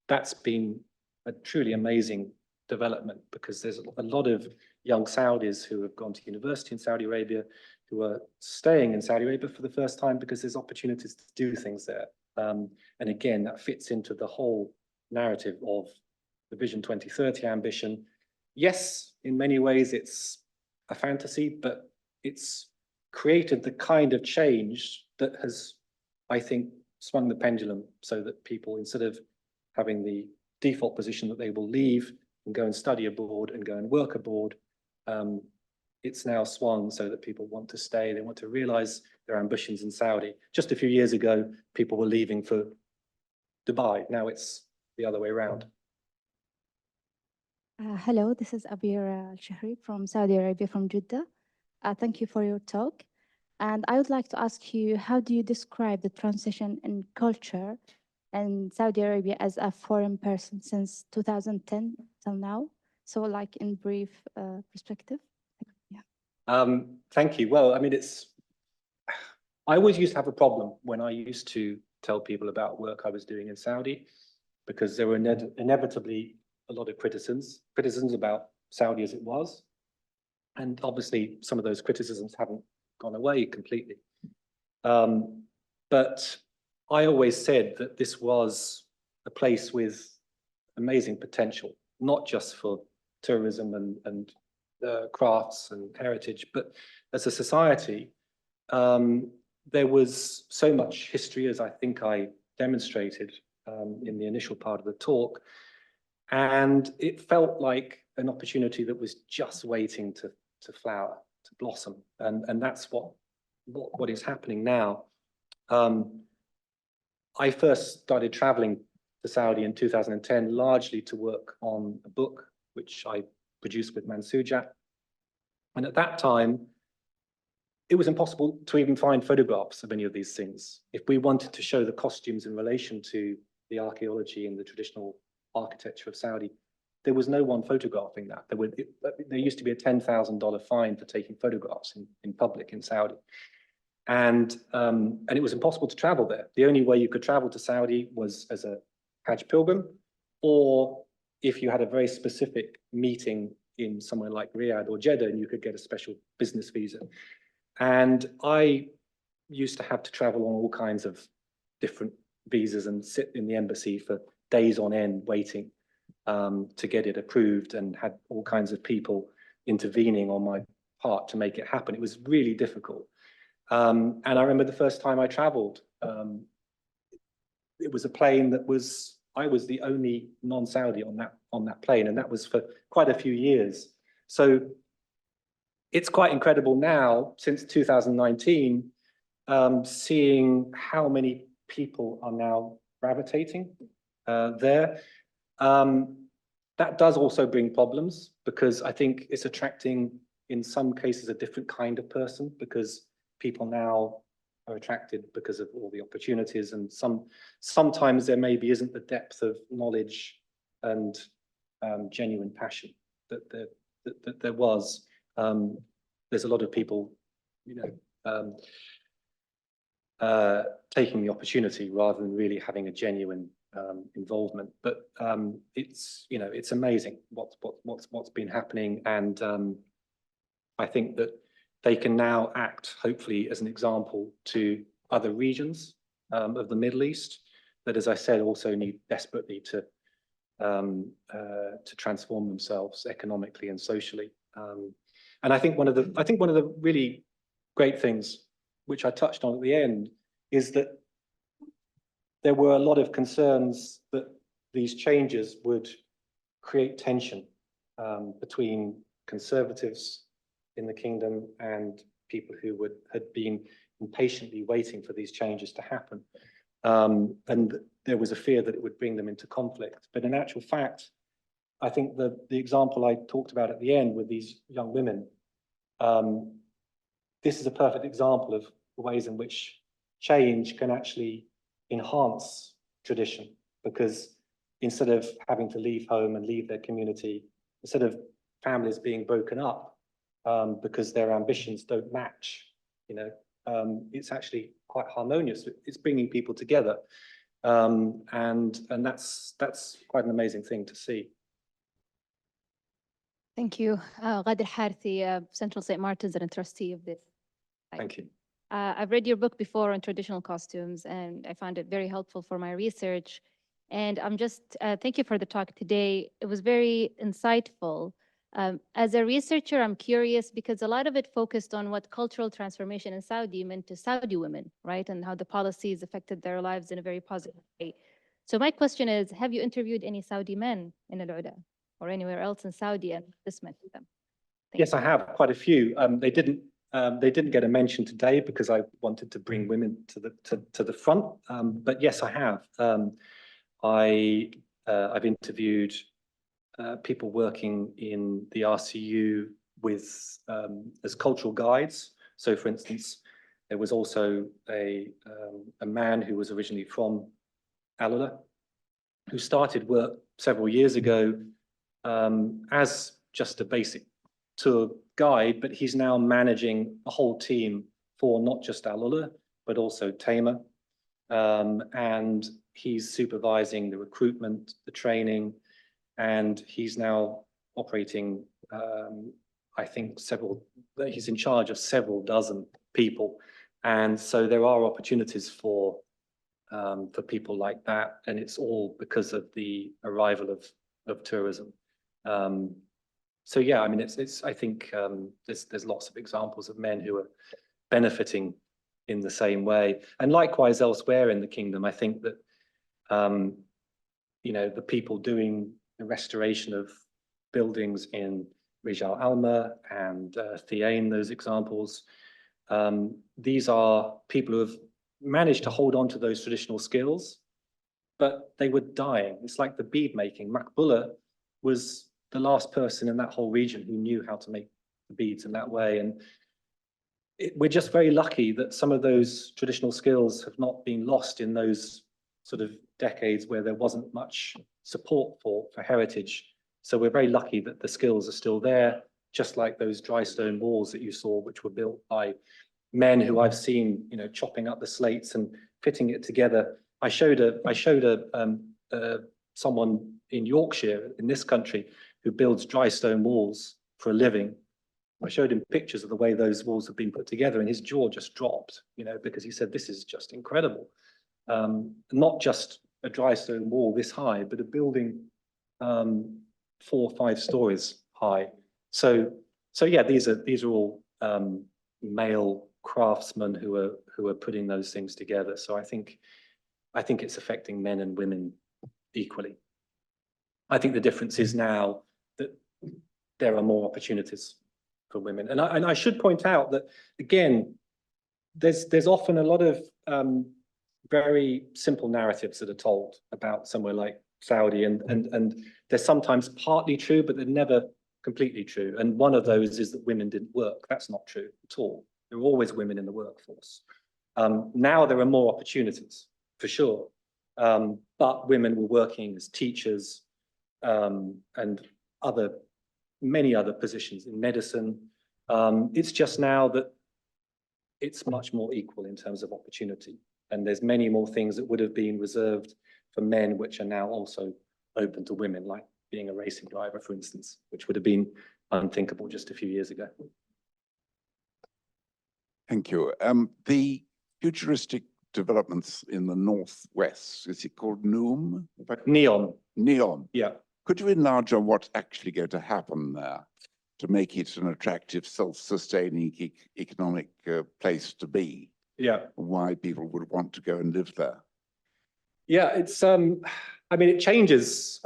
that's been a truly amazing development, because there's a lot of young Saudis who have gone to university in Saudi Arabia, who are staying in Saudi Arabia for the first time because there's opportunities to do things there. And again, that fits into the whole narrative of the Vision 2030 ambition. Yes, in many ways it's a fantasy, but it's created the kind of change that has, I think, swung the pendulum, so that people, instead of having the default position that they will leave and go and study abroad and go and work abroad, it's now swung so that people want to stay, they want to realize their ambitions in Saudi. Just a few years ago, people were leaving for Dubai. Now it's the other way around. Hello, this is Abir Al-Shahri from Saudi Arabia, from Jeddah. Thank you for your talk. And I would like to ask you, how do you describe the transition in culture in Saudi Arabia as a foreign person since 2010 till now? So like in brief perspective. Yeah. Thank you. Well, I mean, it's I always used to have a problem when I used to tell people about work I was doing in Saudi, because there were inevitably a lot of criticisms about Saudi as it was. And obviously some of those criticisms haven't gone away completely. But I always said that this was a place with amazing potential, not just for tourism and crafts and heritage, but as a society, there was so much history, as I think I demonstrated in the initial part of the talk, and it felt like an opportunity that was just waiting to flower, to blossom, and that's what is happening now. I first started traveling to Saudi in 2010, largely to work on a book which I produced with Mansuja, and at that time, it was impossible to even find photographs of any of these things. If we wanted to show the costumes in relation to the archaeology and the traditional architecture of Saudi, there was no one photographing that. There used to be a $10,000 fine for taking photographs in public in Saudi. And it was impossible to travel there. The only way you could travel to Saudi was as a Hajj pilgrim, or if you had a very specific meeting in somewhere like Riyadh or Jeddah, and you could get a special business visa. And I used to have to travel on all kinds of different visas and sit in the embassy for days on end waiting to get it approved, and had all kinds of people intervening on my part to make it happen. It was really difficult. And I remember the first time I traveled, it was a plane that I was the only non-Saudi on that plane, and that was for quite a few years. So it's quite incredible now, since 2019, seeing how many people are now gravitating there. That does also bring problems, because I think it's attracting, in some cases, a different kind of person, because people now are attracted because of all the opportunities, and sometimes there maybe isn't the depth of knowledge and genuine passion that there was. There's a lot of people, taking the opportunity rather than really having a genuine involvement. But it's amazing what's been happening, and I think that they can now act, hopefully, as an example to other regions of the Middle East that, as I said, also need desperately to transform themselves economically and socially. And I think one of the really great things, which I touched on at the end, is that there were a lot of concerns that these changes would create tension between conservatives in the kingdom and people who had been impatiently waiting for these changes to happen. And there was a fear that it would bring them into conflict. But in actual fact, I think the example I talked about at the end with these young women, this is a perfect example of the ways in which change can actually enhance tradition, because instead of having to leave home and leave their community, instead of families being broken up because their ambitions don't match, it's actually quite harmonious. It's bringing people together, and that's quite an amazing thing to see. Thank you. Ghadir Harthi, Central St. Martin's, and a trustee of this. Thank you. I've read your book before on traditional costumes, and I found it very helpful for my research. And I'm just, thank you for the talk today. It was very insightful. As a researcher, I'm curious because a lot of it focused on what cultural transformation in Saudi meant to Saudi women, right? And how the policies affected their lives in a very positive way. So my question is, have you interviewed any Saudi men in Al-Uda or anywhere else in Saudi, and what this meant to them? Yes, I have quite a few. They didn't get a mention today because I wanted to bring women to the front. But yes, I have. I've interviewed people working in the RCU with as cultural guides. So, for instance, there was also a man who was originally from Al-Uda, who started work several years ago as just a basic tour guide, but he's now managing a whole team for not just Al-Uda, but also Tamer. And he's supervising the recruitment, the training, and he's now operating, I think he's in charge of several dozen people. And so there are opportunities for people like that, and it's all because of the arrival of tourism. So yeah, I mean, I think there's lots of examples of men who are benefiting in the same way, and likewise elsewhere in the kingdom. I think that you know, the people doing the restoration of buildings in Rijal Alma and Thiene, those examples, these are people who have managed to hold on to those traditional skills, but they were dying. It's like the bead making. Maqbula was the last person in that whole region who knew how to make the beads in that way. And we're just very lucky that some of those traditional skills have not been lost in those sort of decades where there wasn't much support for heritage. So we're very lucky that the skills are still there, just like those dry stone walls that you saw, which were built by men who I've seen, you know, chopping up the slates and fitting it together. I showed someone in Yorkshire, in this country, who builds dry stone walls for a living. I showed him pictures of the way those walls have been put together, and his jaw just dropped, you know, because he said, this is just incredible. Not just a dry stone wall this high, but a building 4 or 5 stories high. So yeah, these are all male craftsmen who are putting those things together. So I think it's affecting men and women equally. I think the difference is now that there are more opportunities for women, and I should point out that again, there's often a lot of very simple narratives that are told about somewhere like Saudi, and they're sometimes partly true, but they're never completely true. And one of those is that women didn't work. That's not true at all. There were always women in the workforce. Now there are more opportunities, for sure. But women were working as teachers and many other positions in medicine. It's just now that it's much more equal in terms of opportunity. And there's many more things that would have been reserved for men, which are now also open to women, like being a racing driver, for instance, which would have been unthinkable just a few years ago. Thank you. The futuristic developments in the northwest, is it called Neom? Neom. Neom. Yeah. Could you enlarge on what's actually going to happen there to make it an attractive, self-sustaining economic place to be? Yeah. Why people would want to go and live there? Yeah, it's I mean, it changes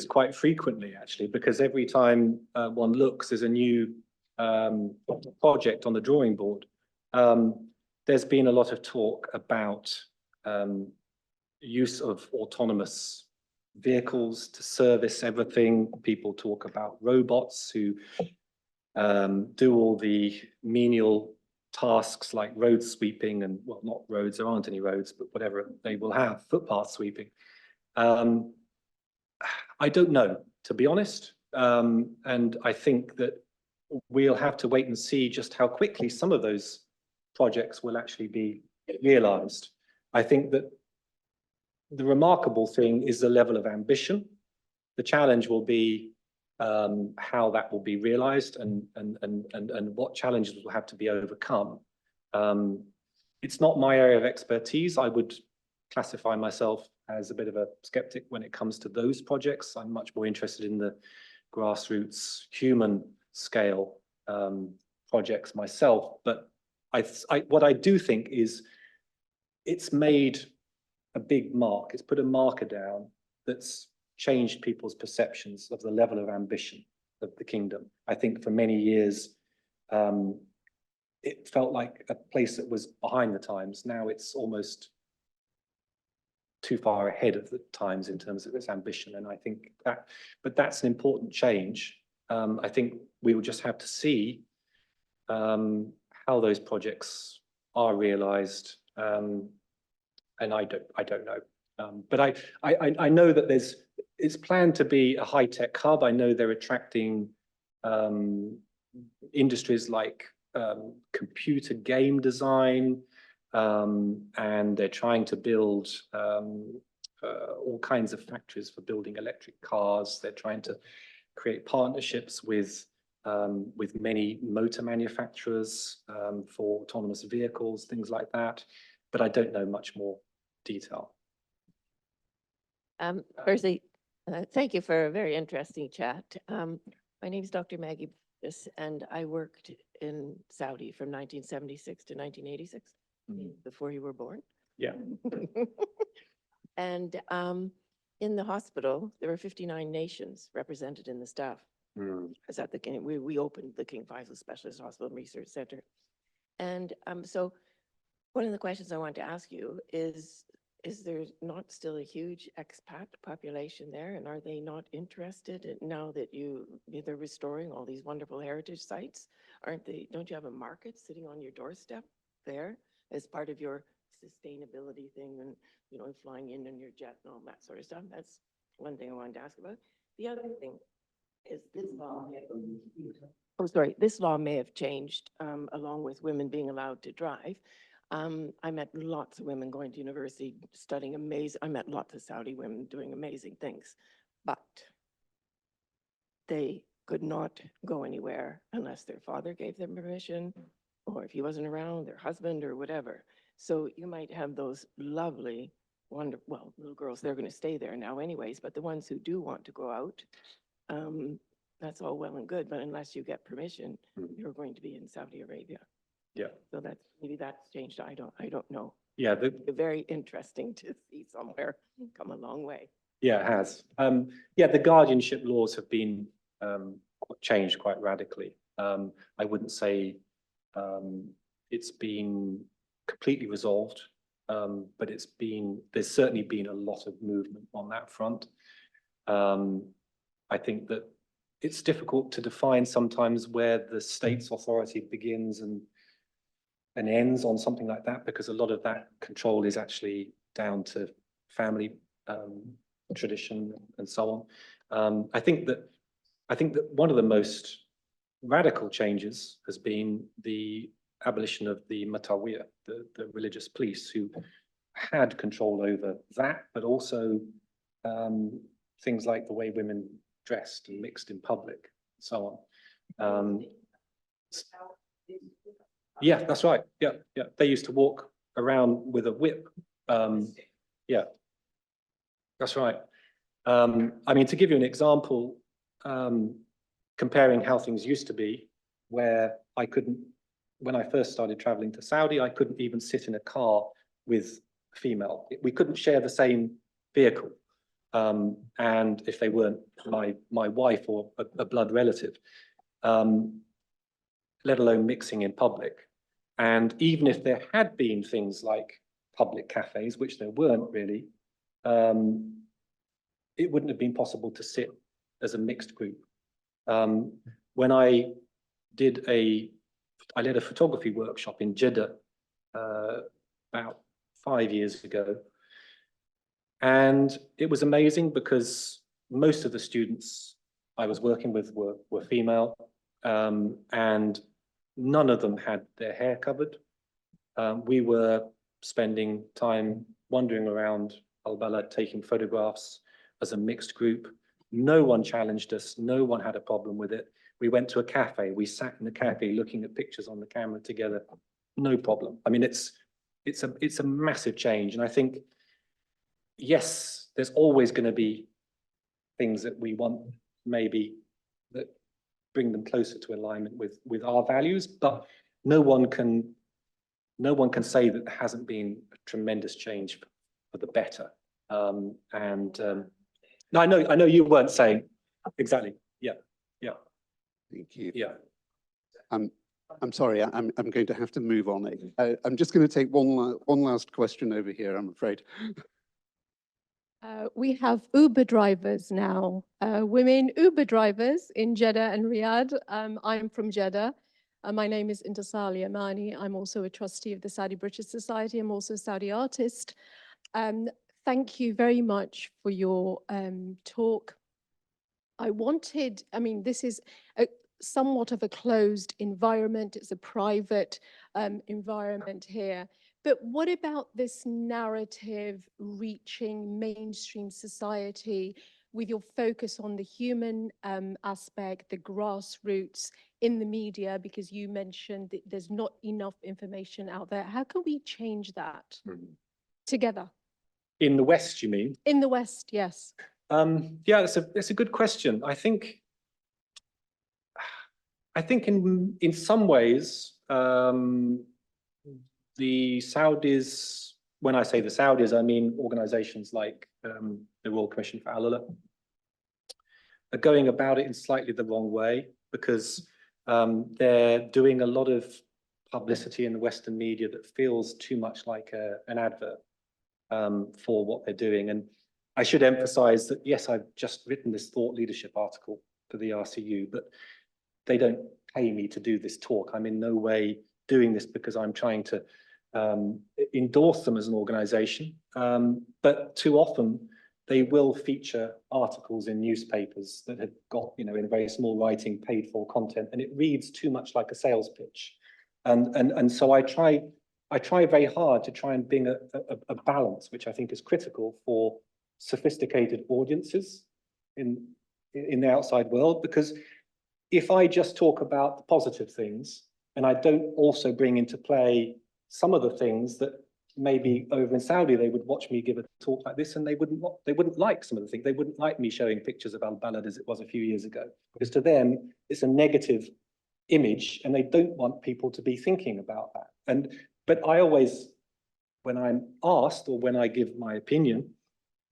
quite frequently, actually, because every time one looks, there's a new project on the drawing board. There's been a lot of talk about use of autonomous vehicles to service everything. People talk about robots who do all the menial tasks like road sweeping and, well, not roads, there aren't any roads, but whatever they will have, footpath sweeping. I don't know, to be honest. And I think that we'll have to wait and see just how quickly some of those projects will actually be realized. I think that the remarkable thing is the level of ambition. The challenge will be how that will be realized and what challenges will have to be overcome. It's not my area of expertise. I would classify myself as a bit of a skeptic when it comes to those projects. I'm much more interested in the grassroots, human scale projects myself. But what I do think is it's made a big mark. It's put a marker down that's changed people's perceptions of the level of ambition of the kingdom. I think for many years, it felt like a place that was behind the times. Now it's almost too far ahead of the times in terms of its ambition. And I think that, but that's an important change. I think we will just have to see how those projects are realized. And I don't know. But I know that it's planned to be a high-tech hub. I know they're attracting industries like computer game design, And they're trying to build all kinds of factories for building electric cars. They're trying to create partnerships with many motor manufacturers for autonomous vehicles, things like that. But I don't know much more detail. Firstly, thank you for a very interesting chat. My name is Dr. Maggie Burgess, and I worked in Saudi from 1976 to 1986, before you were born. Yeah. And in the hospital, there were 59 nations represented in the staff. As at the we opened the King Faisal Specialist Hospital and Research Center. And so one of the questions I want to ask you is there not still a huge expat population there? And are they not interested now that they're restoring all these wonderful heritage sites? Don't you have a market sitting on your doorstep there as part of your sustainability thing and, you know, flying in your jet and all that sort of stuff? That's one thing I wanted to ask about. The other thing is this law may have changed along with women being allowed to drive. I met lots of women going to university, studying I met lots of Saudi women doing amazing things, but they could not go anywhere unless their father gave them permission, or if he wasn't around, their husband or whatever. So you might have those lovely, wonderful, little girls, they're going to stay there now anyways, but the ones who do want to go out, that's all well and good, but unless you get permission, you're going to be in Saudi Arabia. Yeah. So maybe that's changed. I don't know. Yeah. Very interesting to see somewhere come a long way. Yeah, it has. Yeah, the guardianship laws have been changed quite radically. I wouldn't say it's been completely resolved, but there's certainly been a lot of movement on that front. I think that it's difficult to define sometimes where the state's authority begins and ends on something like that, because a lot of that control is actually down to family tradition and so on. I think that one of the most radical changes has been the abolition of the Matawiya, the religious police, who had control over that, but also things like the way women dressed and mixed in public, and so on. Yeah, that's right. Yeah, yeah. They used to walk around with a whip. Yeah, that's right. I mean, to give you an example, comparing how things used to be, where when I first started traveling to Saudi, I couldn't even sit in a car with a female. We couldn't share the same vehicle. And if they weren't my wife or a blood relative, let alone mixing in public. And even if there had been things like public cafes, which there weren't really, it wouldn't have been possible to sit as a mixed group. When I led a photography workshop in Jeddah about 5 years ago. And it was amazing because most of the students I was working with were female, and none of them had their hair covered. We were spending time wandering around Al-Balad, taking photographs as a mixed group. No one challenged us. No one had a problem with it. We went to a cafe. We sat in the cafe looking at pictures on the camera together. No problem. I mean, it's a massive change. And I think, yes, there's always going to be things that we want maybe that bring them closer to alignment with our values, but no one can say that there hasn't been a tremendous change for the better. No, I know you weren't saying exactly. Yeah, yeah. Thank you. Yeah. I'm sorry, I'm going to have to move on. I'm just going to take one last question over here, I'm afraid. We have Uber drivers now, women Uber drivers in Jeddah and Riyadh. I'm from Jeddah. My name is Intisali Amani. I'm also a trustee of the Saudi British Society. I'm also a Saudi artist. Thank you very much for your talk. I mean, this is somewhat of a closed environment. It's a private environment here. But what about this narrative reaching mainstream society with your focus on the human aspect, the grassroots in the media, because you mentioned that there's not enough information out there. How can we change that together? In the West, you mean? In the West, yes. Yeah, that's a good question. I think in some ways, the Saudis, when I say the Saudis, I mean organizations like the Royal Commission for Al-Ula, are going about it in slightly the wrong way, because they're doing a lot of publicity in the Western media that feels too much like an advert for what they're doing. And I should emphasize that, yes, I've just written this thought leadership article for the RCU, but they don't pay me to do this talk. I'm in no way doing this because I'm trying to endorse them as an organization. But too often they will feature articles in newspapers that have got, in very small writing, paid for content, and it reads too much like a sales pitch. And so I try very hard to try and bring a balance, which I think is critical for sophisticated audiences in the outside world, because if I just talk about the positive things and I don't also bring into play some of the things that maybe over in Saudi they would watch me give a talk like this and they wouldn't like some of the things. They wouldn't like me showing pictures of Al-Balad as it was a few years ago, because to them it's a negative image and they don't want people to be thinking about that. But I always, when I'm asked or when I give my opinion,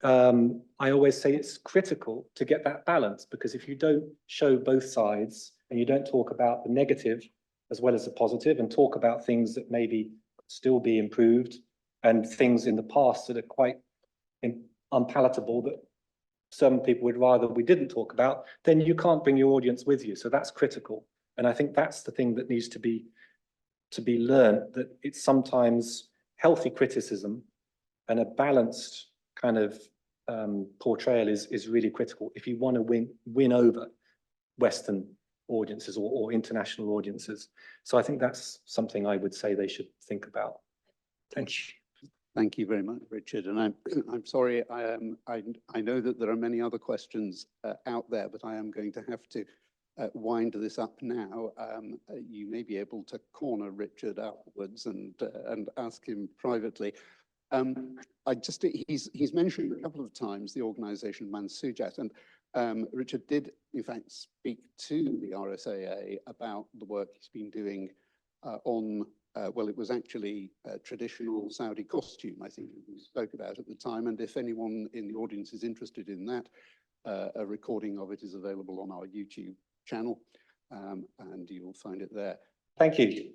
I always say it's critical to get that balance, because if you don't show both sides and you don't talk about the negative as well as the positive and talk about things that maybe still be improved and things in the past that are quite unpalatable that some people would rather we didn't talk about, then you can't bring your audience with you. So that's critical. And I think that's the thing that needs to be learned, that it's sometimes healthy criticism and a balanced kind of portrayal is really critical if you want to win over Western audiences or international audiences. So I think that's something I would say they should think about. Thank you. Thank you very much, Richard. And I'm sorry, I know that there are many other questions out there, but I am going to have to wind this up now. You may be able to corner Richard afterwards and ask him privately. He's mentioned a couple of times the organization Mansujat, and Richard did in fact speak to the RSAA about the work he's been doing on, well, it was actually traditional Saudi costume, I think we spoke about at the time. And if anyone in the audience is interested in that, a recording of it is available on our YouTube channel, and you'll find it there. Thank you.